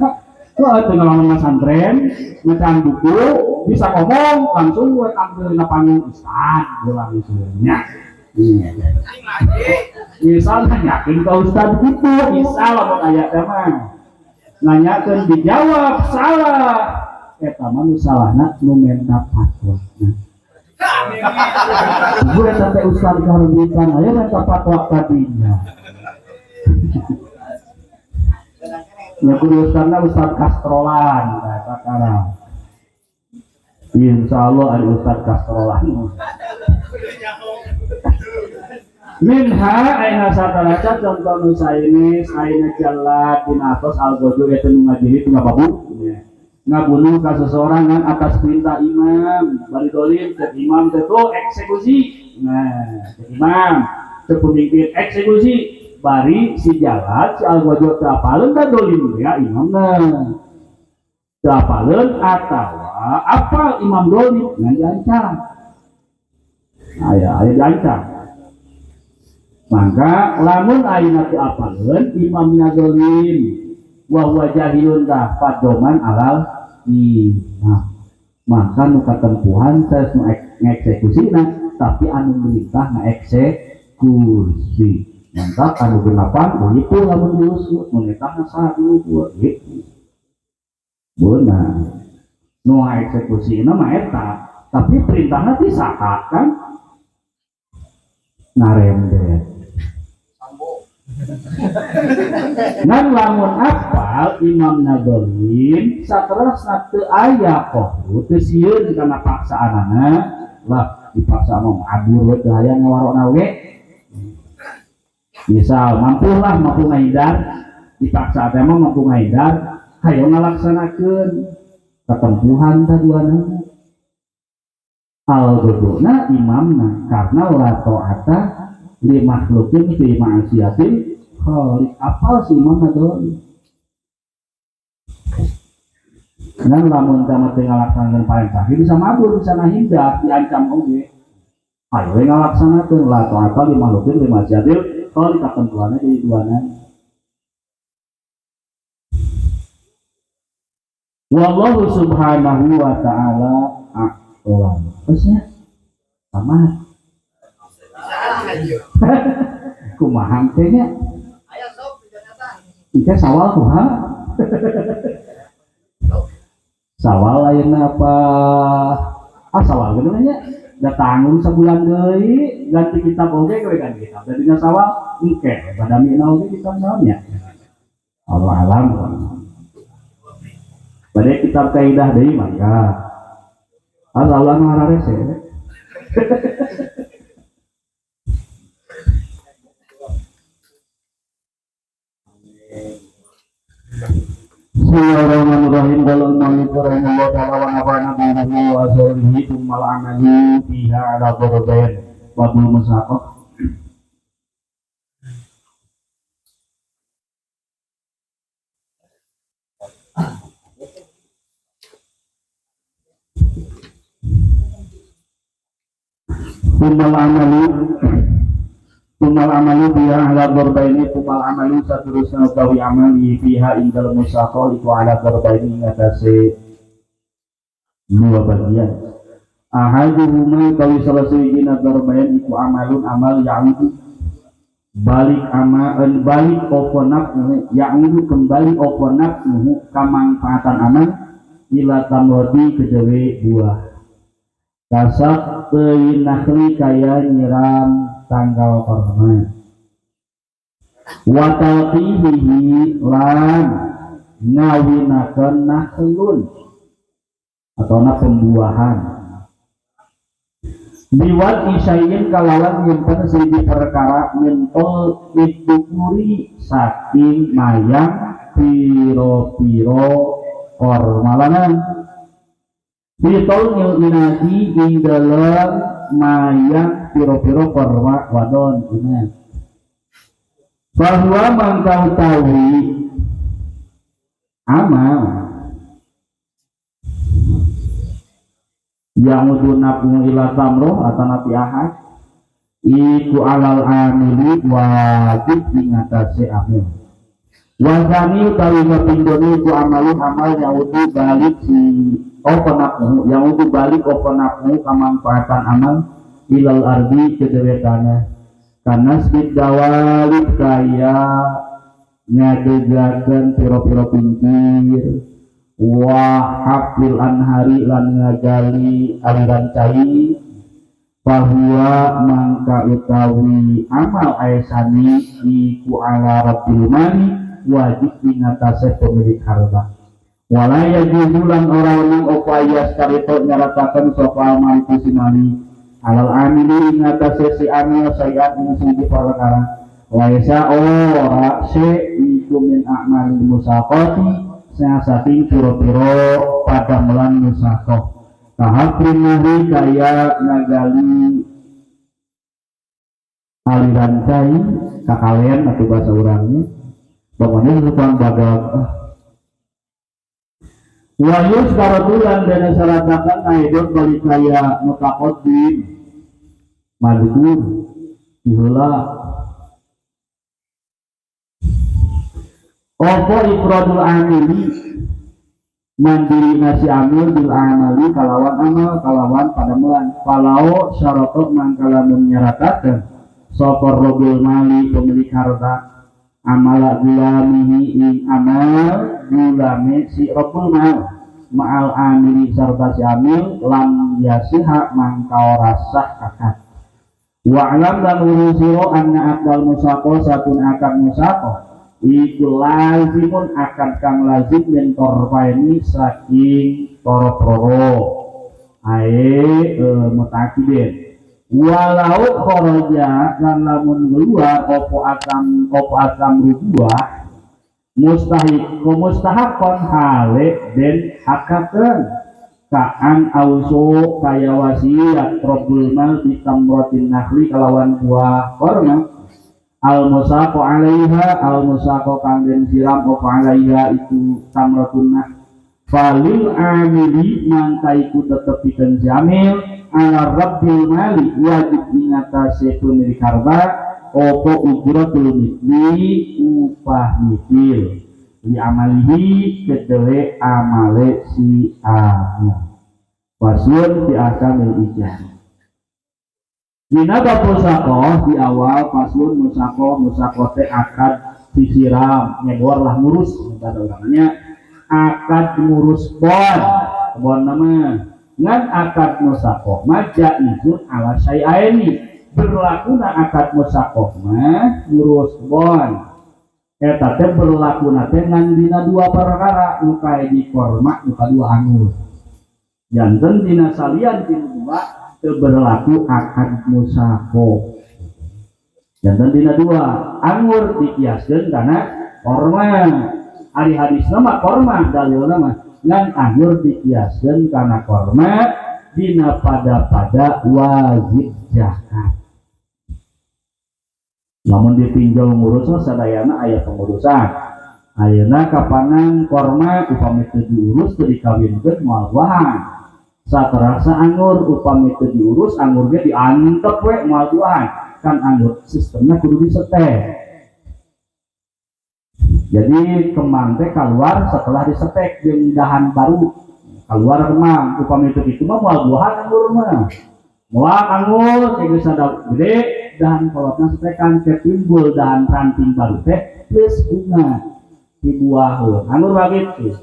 kalau tengah pesantren, ngecang buku, bisa ngomong langsung buat ambil panggung ustad bilang isunya. Misalnya yakin ke ustad gitu, misal mau kayak teman, nanyakan dijawab salah, teman salahna nu menta fatwa. Gue sampai ustad karbitan, ayo menta fatwa tadinya. Ya kudu ustadna ustad kastrolan katakanlah. Insya Allah ada ustad kastrolan. Minha aina sataraca contoh nusa ini saina jalan dinatos al-gojo itu ngajili itu ngababu ngabunuh ka seseorang kan atas perintah imam bari dolim ke imam itu eksekusi nah ke imam ke pemimpin eksekusi bari si jalan si al-gojo teapaleun ka dolim ya imam nah teapaleun atawa apa imam dolim ngan diancam aya diancam. Maka lamun ayeuna teu apaleun imamna zalim wa huwa jahilun dah fadoman alal imam. Maka nu katempuhan saes nu ngeksekusina tapi anu merintah ngaeksekusi. Mantap anu genapan begitu lamun diusut merintah saha dulu gitu. benar nu eksekusi mah eta tapi perintahna ti saha kan ngaremdet Sambo. ngan lamun apal Imam Nadolim saterusna teu aya kohru teu sieun kana paksaanana lah dipaksa mah abur we teu hayang ngawarona we misal mampu ngahidar dipaksa teh mah mampu ngahidar hayo ngalaksanakeun ketempuhan taduana al-ghuduna imamna karena la ta'ata li makhlukin fi ma'asiyatin khaliq apal si imam Nadolim dan lamun tamat ngalaksanakeun perintah bisa mabur bisa ngahindar diancam oge ayo ngalaksanakeun la ta'ata li makhlukin fi ma'asiyatin khaliq ketentuanna jadi duana wallahu subhanahu wa ta'ala a'lam. Terusnya sama kumaha teh nya ika sawal kumaha sawal lain apa sawal gitu nya da tanggung sebulan deui ganti kitab oge we ganti kitab dadinya sawal engke badamina oge kitab naonnya Allah alam pada kitab kaidah deui mangga Allah ngarare se Bismillahirrahmanirrahim dalam malik rahimahullah ta'ala wa nafa'ana bihi wa azalihi thumma al'amali fiha ala dhurbain wa bil musaqah Tumal amalu biha ala darbaini tumal amalu saterusna utawi amali biha indal musaqah itu ala darbaini ngatasi dua bagian ahaduhuma kawi salah sijina darbain iku amalun amal yaitu balik oponap yaitu kembali oponap kamanfaatan amal ila tamrodi kejawe buah kasak teuing nakhli kaya nyiram tanggal korma watalqihi lan ngawinakeun nakhlun atau pembuahan biwat isyain kalawan nyimpen siji perkara nyentol ditukuri saking mayang piro-piro kormalanan pitol nyilginati ing dalam mayang piro-piro korma wadon ini bahwa mangkau tawi amal yang udunaku ila tamroh atau nabi ahad iku alal amili wajib ingatasi amil wazani utawi ngapindoni iku amalun amal yang udu balik si openapmu yang udu balik openapmu kemanfaatan amal ilal ardi kedewetana karena sedikit dawalik kaya nyadegakan piro-piro pinggir wahafil anhari lan ngagali aliran cai bahwa mangka utawi amal aisani iku ala rabbil mali wajib ingatase pemilik harta walaya juzulan orang upaya sekarito nyaratakan soal maliku sinani alal amili ingatase si amil sayyad musibih perkara waisa ora se iku min a'mal musaqati siasati piro-piro pada melan musaqah tahap primahi kaya nagali aliran cai kakalian atau bahasa orangnya pokoknya tukang bagal wayus karatulan dan syaratakan aidon balik kaya mutakodim madukur ihula opo ifradul amili mandiri nasi amil bil amali kalawan amal kalawan pada melan palau syaratot mangkala menyaratakan sopor robil mali pemilik harta amala gulamihi ing amal gulame si Rabbul mal ma'al amili sarta si amil lam yasiha mangkau rasah akad wa alam dan urusiro anna akal musako satun akad musako iku lazimun akad kang lazim yang korbaini saking toro-toro ae mutakidin walau kharaja lan lamun keluar opo akam rubua mustahakon hale den hakaken kaan auso kaya wasiat robul mal bitamrotin nakhli kalawan buah korma al musaqo kang den siram opo alaiha itu tamrotun nakh falil amili mangkaiku tetep pikeun jamil ala rabbil mali wajib ingatase pemilik harta opo ujratul mithli upah mithil li amalihi kedele amale si amil fasun di akamil ijah dina bab musaqah di awal fasun musaqah teh akad disiram nyegor lah ngurus kata orangnya akad ngurus bon nama ngan akad musaqah maja izun ala syai'aini berlakuna akad musaqah mah ngurus bon eta teh berlakuna teh ngan dina dua perkara nu kae di korma nu kadua angur janten dina salian dina dua teu berlaku akad musaqah janten dina dua angur dikiaskeun kana korma ari hadis nama korma dalil nama ngan anggur dikiaskeun kana korma dina pada wajib zakat lamun dipinjau ngurus sadayana aya pengurusan ayeuna kapanan korma upami teu diurus teu dikawinkeun moal buahan saterasa anggur upami teu diurus anggur ge diantep we moal buahan kan anggur sistemna kudu disetek. Jadi kembang teh keluar setelah disetek jeung dahan baru keluar kembang upami teu kitu mah moal buahan anggur mah moal anggur geus sada gede dahan kolotna setekan ketimbul dahan ranting baru teh geus bunga dibuaheun anggur bagitu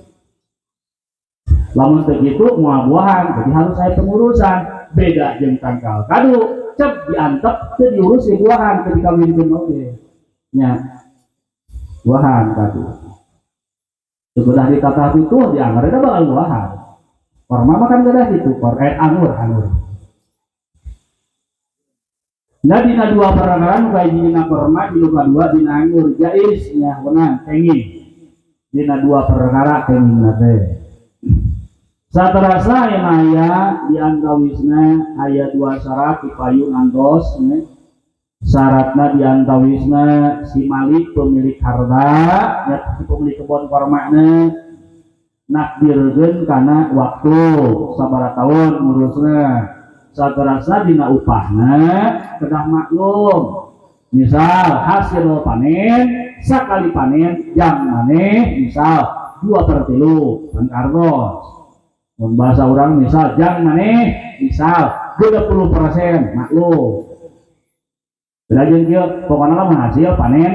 lamun teu kitu moal buahan jadi harus aya pengurusan beda jeung tangkal kadu cep diantep teu diurus di buahan teu dikawinkeun oge nya buahan kadu sudah ditata itu dianggar itu bakal buahan korma makan gada gitu anggur nah dina dua perkara kayak dina korma dina dua dina anggur jais nya benar tenging dina dua perkara tenging nate saterasa yang aya diantawisna aya dua syarat dipayung antos syaratna diantawisna si malik pemilik harta ya si pemilik kebon kormana nakdirkeun kana waktu sabaraha taun ngurusna saterasa dina upahna kedah maklum misal hasil panen sakali panen jam maneh misal 2/3 kan kartos mun bahasa urang misal jam maneh misal 30% maklum belajar dia pokoknya mah hasil panen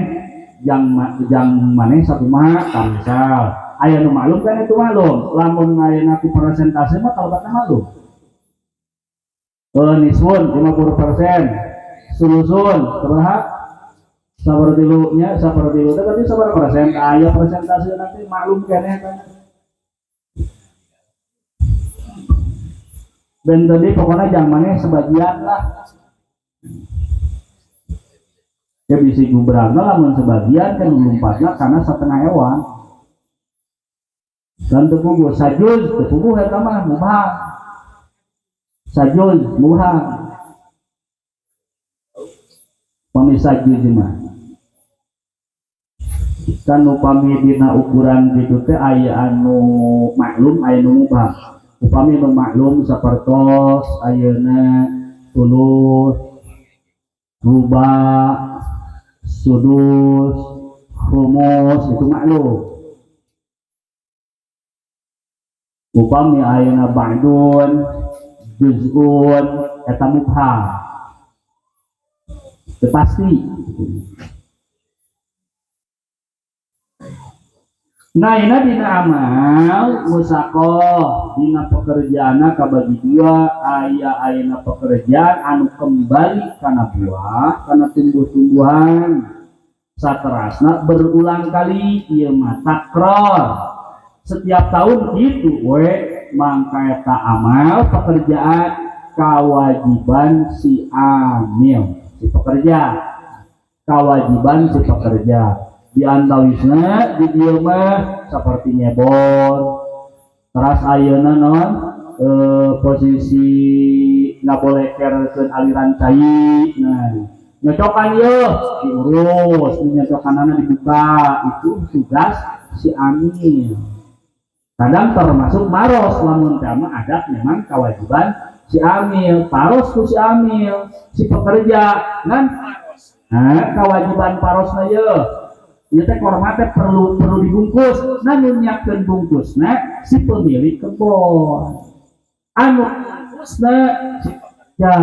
jang maneh satu mah misal aya nu maklum kan itu maklum lamun ayeuna ku persentase mah kalobatna maklum nisfun 50% sulusun sabaraha sapertilunya sapertilu teh berarti sabaraha persen aya persentase nanti maklum keneh kan ben tadi pokoknya jang maneh sebagian lah ya bisa berangkat lamun sebagian kan melumpatnya karena setengah hewan dan tepugu sajul tepugu eta mah mubah sajul mubah pami sajul mah kan upami dina ukuran kitu teh aya anu maklum aya nu mubah upami nu maklum sapertos ayeuna tulus rubah sudus rumus itu maklum upami ayeuna ba'dun juz'un eta mubham teu pasti Naina dina amal musakoh dina pekerjaana kabagi dua ayeuna pekerjaan anu kembali kana buah kana tumbuh-tumbuhan saterasna berulang kali ieu mah takror setiap tahun gitu we mangka eta amal pekerjaan kewajiban si amil si pekerja kewajiban si pekerja di antawisna di dieu mah saperti nyebor teras ayeuna non posisi ngabolekerkeun aliran cai nah nyocokan ye diurus nyocokanana dibuka itu tugas si amil kadang termasuk maros lamun tama adat memang kewajiban si amil paros ku si amil si pekerja kan kewajiban parosna ye ieu teh korma teh perlu dibungkus namun nyiapkeun bungkusna si pemilik kebon anu bungkusna si pekerja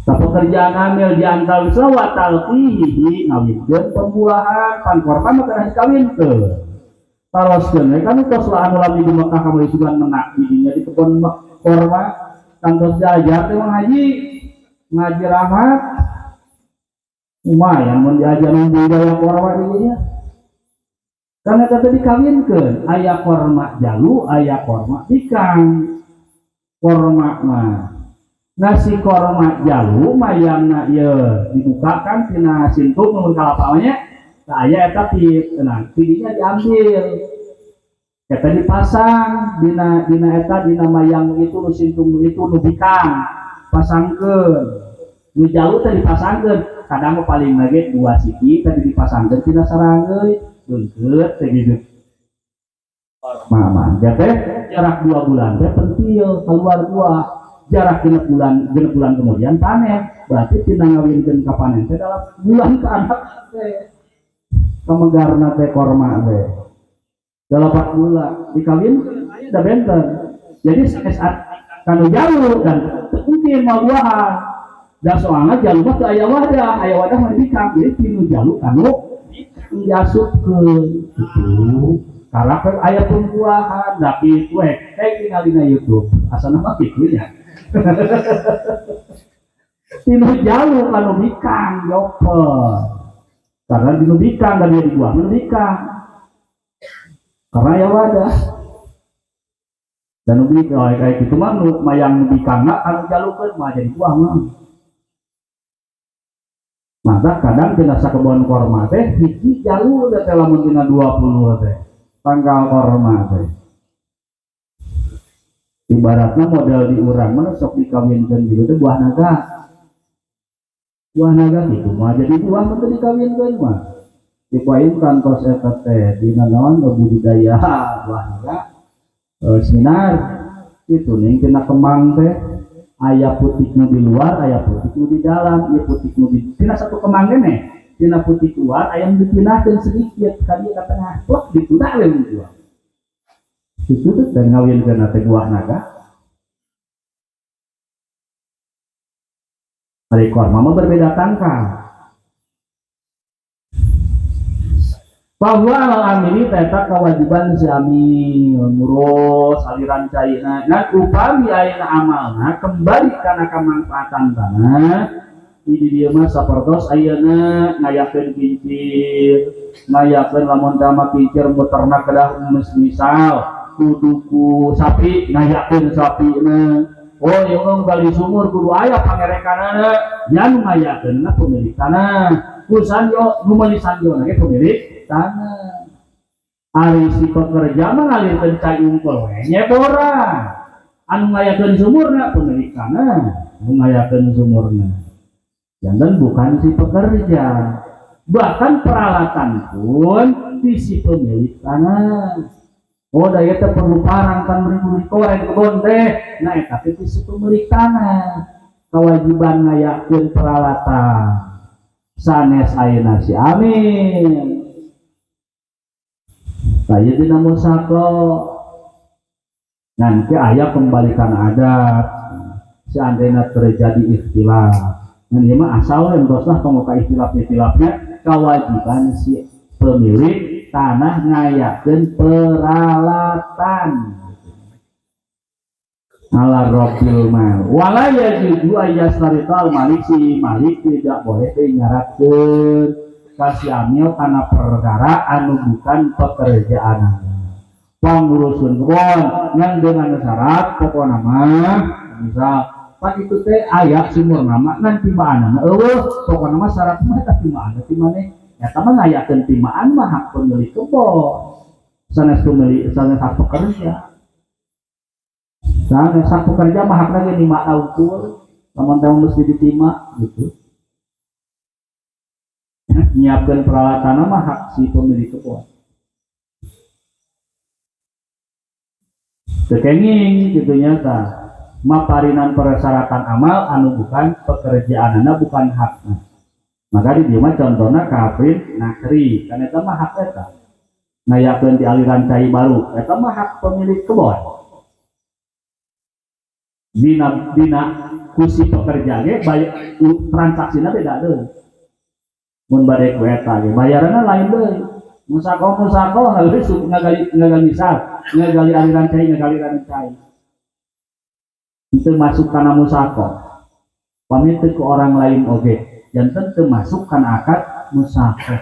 pekerjaan amil diantal wa talqihi ngawinkeun pembuahan pan korma mah kana dikawinkeun taroskeun we kan tos lah anu lamun di Mekah kamari sugan menak didinya di kebon korma kantos diajar teh ngaji rahmat lumayan mun diajar budaya korma dinya karena kata dikawinkeun aya korma jalu aya korma bikang korma mah nasi korma jalu mayangna ieu dibukakan tina sintuk mun kalapanya tah aya eta nah pidinya diambil eta dipasang dina eta dina mayang itu nu sintung itu nu bikang pasangkeun nu jalu teh dipasangkeun kadang paling lagi 2 siki tadi dipasangkeun tina sarang euy beungkeut teh gitu mama teh jarak 2 bulan teh pentil keluar buah jarak genep bulan kemudian panen berarti tina ngawinkeun ka panen teh dalam bulan ke anak teh kamegarna teh korma teh 8 bulan dikawinkeun aya da benten jadi saat kanu jalu dan mungkin mau buahan da soalna jalu mah teu aya wadah mah dibikang jadi tinu jalu kanu diasupkeun gitu karakter aya pembuahan da kitu tinggal dina YouTube asana mah kitu nya tinu jalu kanu bikang joper karena dinu bikang dan dia dibuang dinu bikang karena ya wadah dan ubi kayak gitu mah mayang bikang kanu jalukeun mah jadi buang mah maka kadang tina sakebon korma teh hiji jalu teh lamun tina 20 teh tanggal korma teh ibaratna model di urang mana sok dikawinkeun gitu teh buah naga gitu mah jadi buah teh dikawinkeun mah dipain kantos eta teh dina naon budidaya buah naga seminar itu ning tina kemang teh aya putikna di luar aya putikna di dalam ieu putikna di tina satu kemang keneh tina putik luar aya dipinahkeun sedikit ka dieu ka tengah plek dituna we buah itu tuh dan ngawinkeun teh buah naga ari korma mah berbeda tangkal bahwa al-amili teta kewajiban si amil ngurus aliran cairna dan upami ayeuna amalna kembali kana kamanfaatan tanah ini dia mah sapertos ayeuna ngayakeun kincir ngayakeun lamun tama kincir beternak kedah misal kudu sapi ngayakeun sapina oh yang gali sumur kudu aya pangerekanana yang ngayakeun pemilik tanah kusanjo nu meuli sanjo ge pemilik tanah ari si pekerja mah ngalirkeun cai unggul we nyeboran anu ngayakeun sumurna pemilik tanah anu ngayakeun sumurna jangan bukan si pekerja bahkan peralatan pun di si pemilik tanah oh daya teh perlu parang kan beri koreng kebon teh nah eta teh si pemilik tanah kewajiban ngayakeun peralatan sanes ayeuna si amin saya dina musako nanti ayah kembalikan adat seandainya terjadi ikhtilaf dan ini mah asal yang doslah pemuka ikhtilafnya kewajiban si pemilik tanah ngayakeun peralatan ala rabbil mal wala yajuzu ayyastarital malik si malik tidak boleh teh nyaratkeun kasih amil karena perkara anu bukan pekerjaan pangurusun kebon yang dengan syarat pokokna mah misal pak itu teh aya sumur nama ngan timaanna eueuh pokokna mah syarat mah tah timaanna ti maneh eta mah ngayakeun timaan mah hak pemilik kebon sanes pemilik sanes hak pekerja. Nah, sang pekerja mah hak lagi lima ukur, teman-teman mesti ditima gitu. Nyiapkan peralatan mah hak si pemilik kebun. Tekenging gitu nyata. Maparinan persyaratan amal anu bukan pekerjaanana bukan hakna. Maka di dieu mah contohna kafir nakri, kan eta mah hak eta. Ngayakeun di aliran cai baru, eta mah hak pemilik kebun. Dina kusi pekerja ge bayar transaksina beda deui. Mun bade ku eta ge bayaranna lain deui. Musako geus ngagali misal, ngagali aliran cai. Itu masuk kana musako. Pamit ke orang lain oge, janten teu masuk kana akad musako.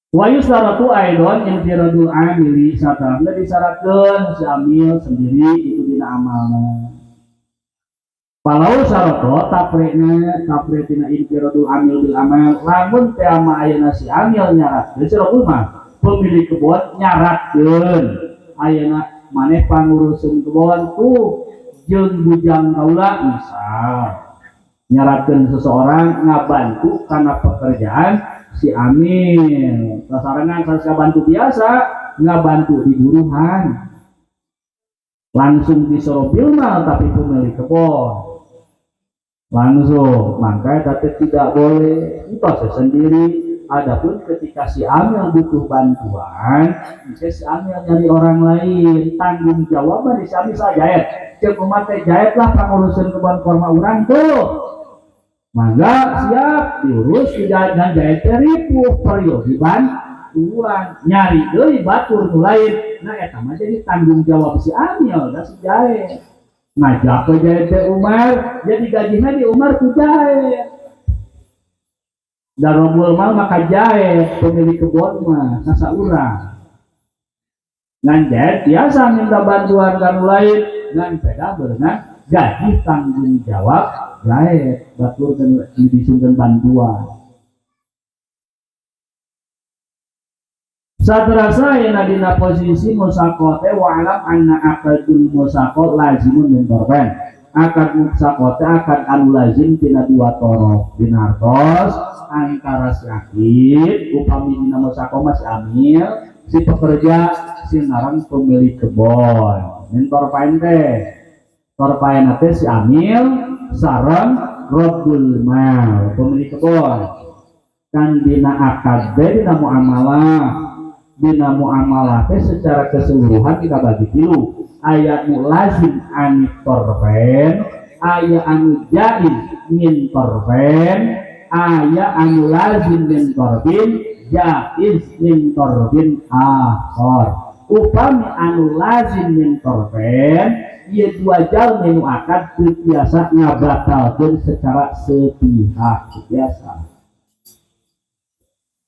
Wa yusaratu aidon infiradul amili satamna disyaratkeun si amil sendiri itu dina amalna. Palau syarato tapretina infiradul amil bil amal lamun teh ama ayeuna si amil nyaratkeun syaratul mah pemilik kebon nyaratkeun ayeuna maneh pangurusun kebon tuh jeung bujang kaula misal nyaratkeun seseorang ngabantu kana pekerjaan si amil sasarangan saya bantu biasa nggak bantu di buruhan langsung disuruh bilmal tapi pemilik kebon langsung makanya tapi tidak boleh itu sendiri. Adapun ketika si amil butuh bantuan bisa si amil nyari orang lain tanggung jawab di sami sajait cek umat jait lah pengurusan kebon korma urang tuh maka siap diurus tidak dan jahit ripuh periode bantuan nyari deui batur nu lain. Nah eta mah jadi tanggung jawab si amil da si jahit ngajak ke jahit teh Umar jadi gajina di Umar ku jahit dan rombol mah maka jahit pemilik kebon mah sasaurang ngan jahit biasa minta bantuan kanu lain ngan peda berenang gaji tanggung jawab jahit batur dan disungkeun bantuan. Saterasa yana dina posisi musaqoh teh wa alam anna akadul musaqoh lazimun min torben. Akad musaqoh teh akad anu lazim tina dua torof binartos antara si akid upami dina musaqoh masih amil si pekerja si narang pemilik kebon. Min torben teh torben teh si amil sareng Rabbul mal pemilik kebon kan dina akad dina muamalah teh secara keseluruhan kita bagi tilu aya nu lazim an torben aya anu jaiz min torben aya anu lazim min torbin jaiz min torbin akhor upami anu lazim min torben ia dua jal menu akad biasa ngabatalkeun secara sepihak biasa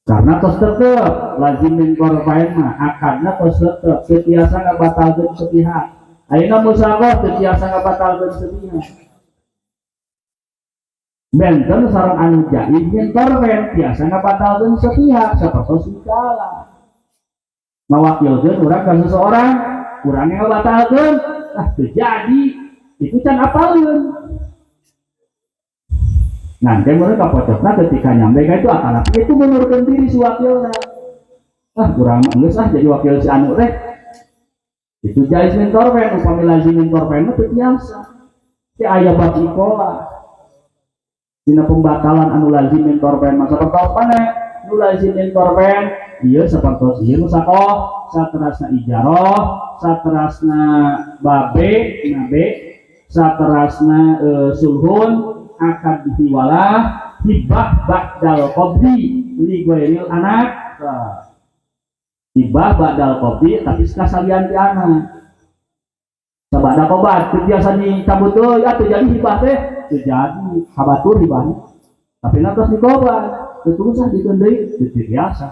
karena tos tetep lazim min korban mah akadna tos tetep biasa ngabatalkeun sepihak ayeuna musaqoh biasa ngabatalkeun sepihak benten sareng anu jaiz min korban biasa ngabatalkeun sepihak sapertos mikala mawakilkeun urang ka seseorang urang ngabatalkeun terjadi itu can apalun nanti mereka pocoknya ketika nyampe itu akan itu menurunkan diri si wakilnya kurang enggak jadi wakil si anu itu jais mentorpen upami lazim mentorpen itu biasa si ayah bab ikola dina pembatalan anu lazim mentorpen masa pertama mana anu lazim mentorpen iya seperti iya musaqoh saterasna ijaroh saterasna babe nabe saterasna sulhun akad dihiwalah hibah ba'dal qabdi li goiril anak hibah badal kopi tapi sekasalian di anak sabada kobat biasa dicabut tuh ya terjadi hibah teh terjadi habatur hibahnya tapi nanti dikobat terus dikendai itu biasa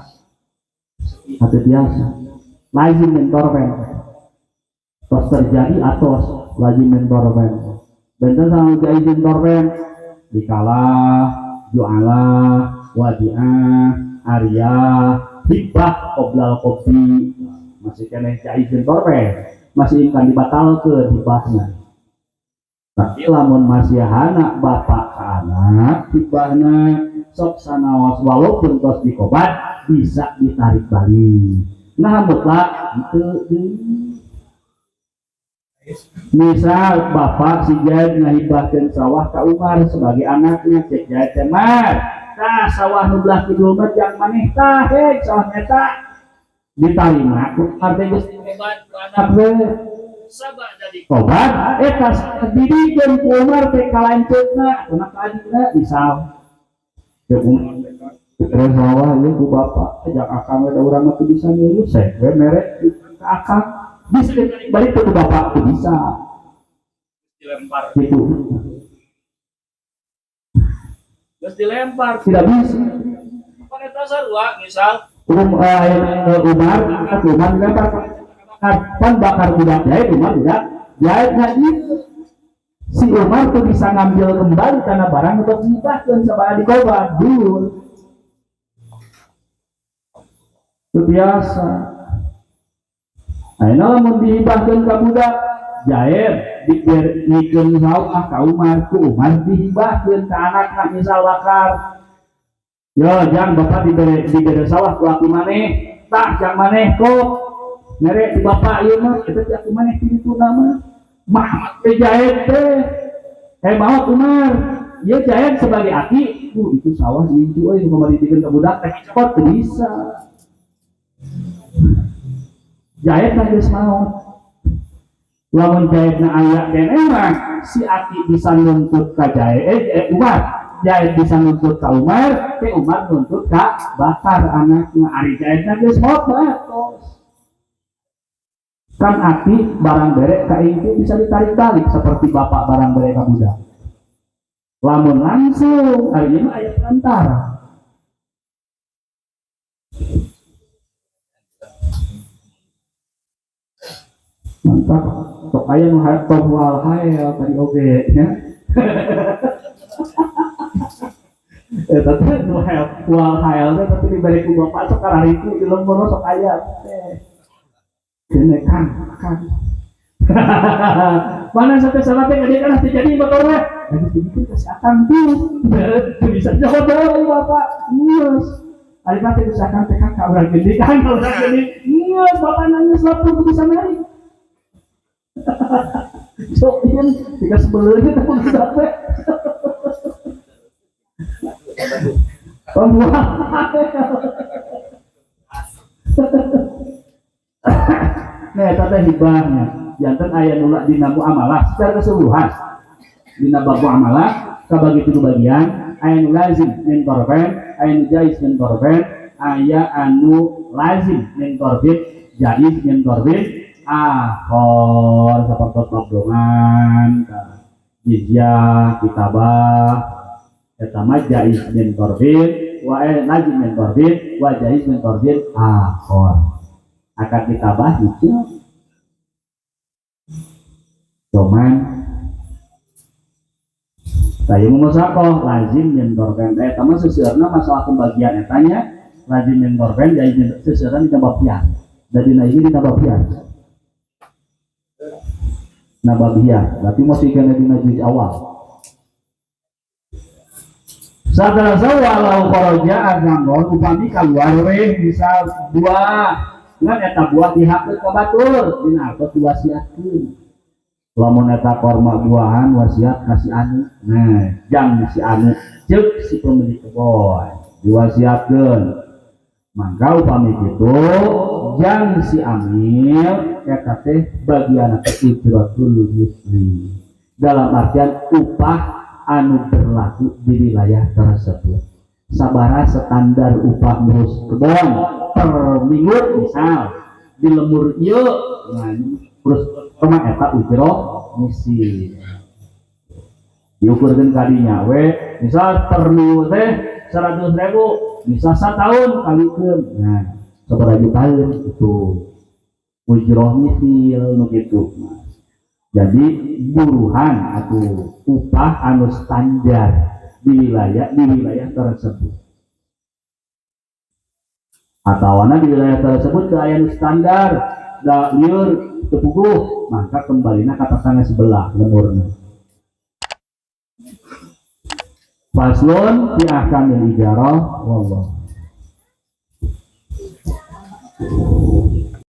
atau biasa lazim mentorben terus terjadi atau lazim mentorben bentar sama jadi mentorben dikalah jualah wadiah Arya hibah qoblal kopi masih kena jahit torpe masih ingkang dibatal ke hibahnya tapi lamun masih anak bapak ke anak hibahnya sok sanawas walaupun tos dikobat bisa ditarik balik nah mutlak itu misal bapak si Jaid ngahibahkeun sawah ka Umar sebagai anaknya cek Jaid cemar tah sawah nu belah kidul mah jang maneh tah sawah eta diterima ku arti geus dikobat ku anak sabada jadi kobat eta didikeun ku Umar teh kalanceutna anak adina misal teu Umar terus sawah ieu ku bapak ajak akang we urang mah teu bisa ngurus we merek ka akang bisa balik ke bapak itu bisa dilempar gitu terus dilempar tidak bisa pada dasar misal Umar dilempar kan bakar budak Jahit Umar tidak Jahit ngaji si Umar tuh bisa ngambil kembali karena barang untuk dihibahkan sama adik kobar dulu itu biasa. Nah, lamun dihibahkeun ka budak Jair dikeun sawah ka Umar ku Umar dihibahkeun ka anakna misal wakar. Yo jang bapak dibere sawah ku aku maneh, tak jang maneh kok. Mere di bapak ieu mah eta teh aku maneh kitu nama. Muhammad teh Jair teh. Maot Umar, ieu Jair sebagai aki, itu sawah itu euy nu dibikeun ka budak teh cepot teu bisa. Jahit lah geus mau lamun jahitna aya kene mah si aki bisa nuntut ka Jahit Umar Jahit bisa nuntut ka Umar teh Umar nuntut ka bakar anaknya ari jahitna geus mobat kan aki barang bere ka ingku bisa ditarik-tarik seperti bapak barang bere ka budak lamun langsung ari mah aya perantara mantap sok aya nu hayang wal hayal tadi oge nya eta teh nu hayang wal hayal teh tapi dibari ku bapak sok karariku di lembur sok aya teh kene kan mana sampai salah teh dia kan terjadi motor we geus dibikin kasih akang tuh bisa jawab deui bapak geus ari mah teh geus akang teh kan ka urang gede kan ka urang gede geus bapak nangis lapor bisa naik so ini jika sebelumnya kita pun sampai pembuang nah tata hibahnya jantan ayat nulak dina muamalah secara keseluruhan dina bab muamalah kabagi tiga bagian ayat nu lazim min korban ayat nu jaiz min korban ayat anu lazim min korbin jaiz min korbin seperti mablongan jizyah kitabah eta mah jaiz min korbin wa lazim min korbin wa jaiz min korbin akad kitabah itu cuman saya mau sakoh lazim min korbin eta mah seseueurna masalah pembagian etanya lazim min korbin jaiz min seseueurna ditambah pian jadi ini ditambah pian nababiyah, berarti masih kena dina juz awal. Sadara zawalau kharaja azamron upami keluar we misal buah, ngan eta buah dihakeun ka batur, dina alkot diwasiatkeun. Lamun eta korma buahan wasiat kasih anu, nah jang si anu ceuk si pemilik kebon diwasiatkeun. Mangga upami kitu jang si amil eta teh bagian ujratul misli dalam artian upah anu berlaku di wilayah tersebut sabara standar upah ngurus kebon per minggu misal di lembur ieu nah terus kemana eta ujroh misi diukurkeun kadinya we misal per minggu teh 100.000 misal setahun kalikeun nah sabaraha juta itu ujroh misil nu kitu jadi buruhan atau upah anu standar di wilayah tersebut atau di wilayah tersebut aya standar da lieur teu puguh maka kembalinya ka tetangga sebelah lemurna. Faslun fi ahkamil ijarah wallah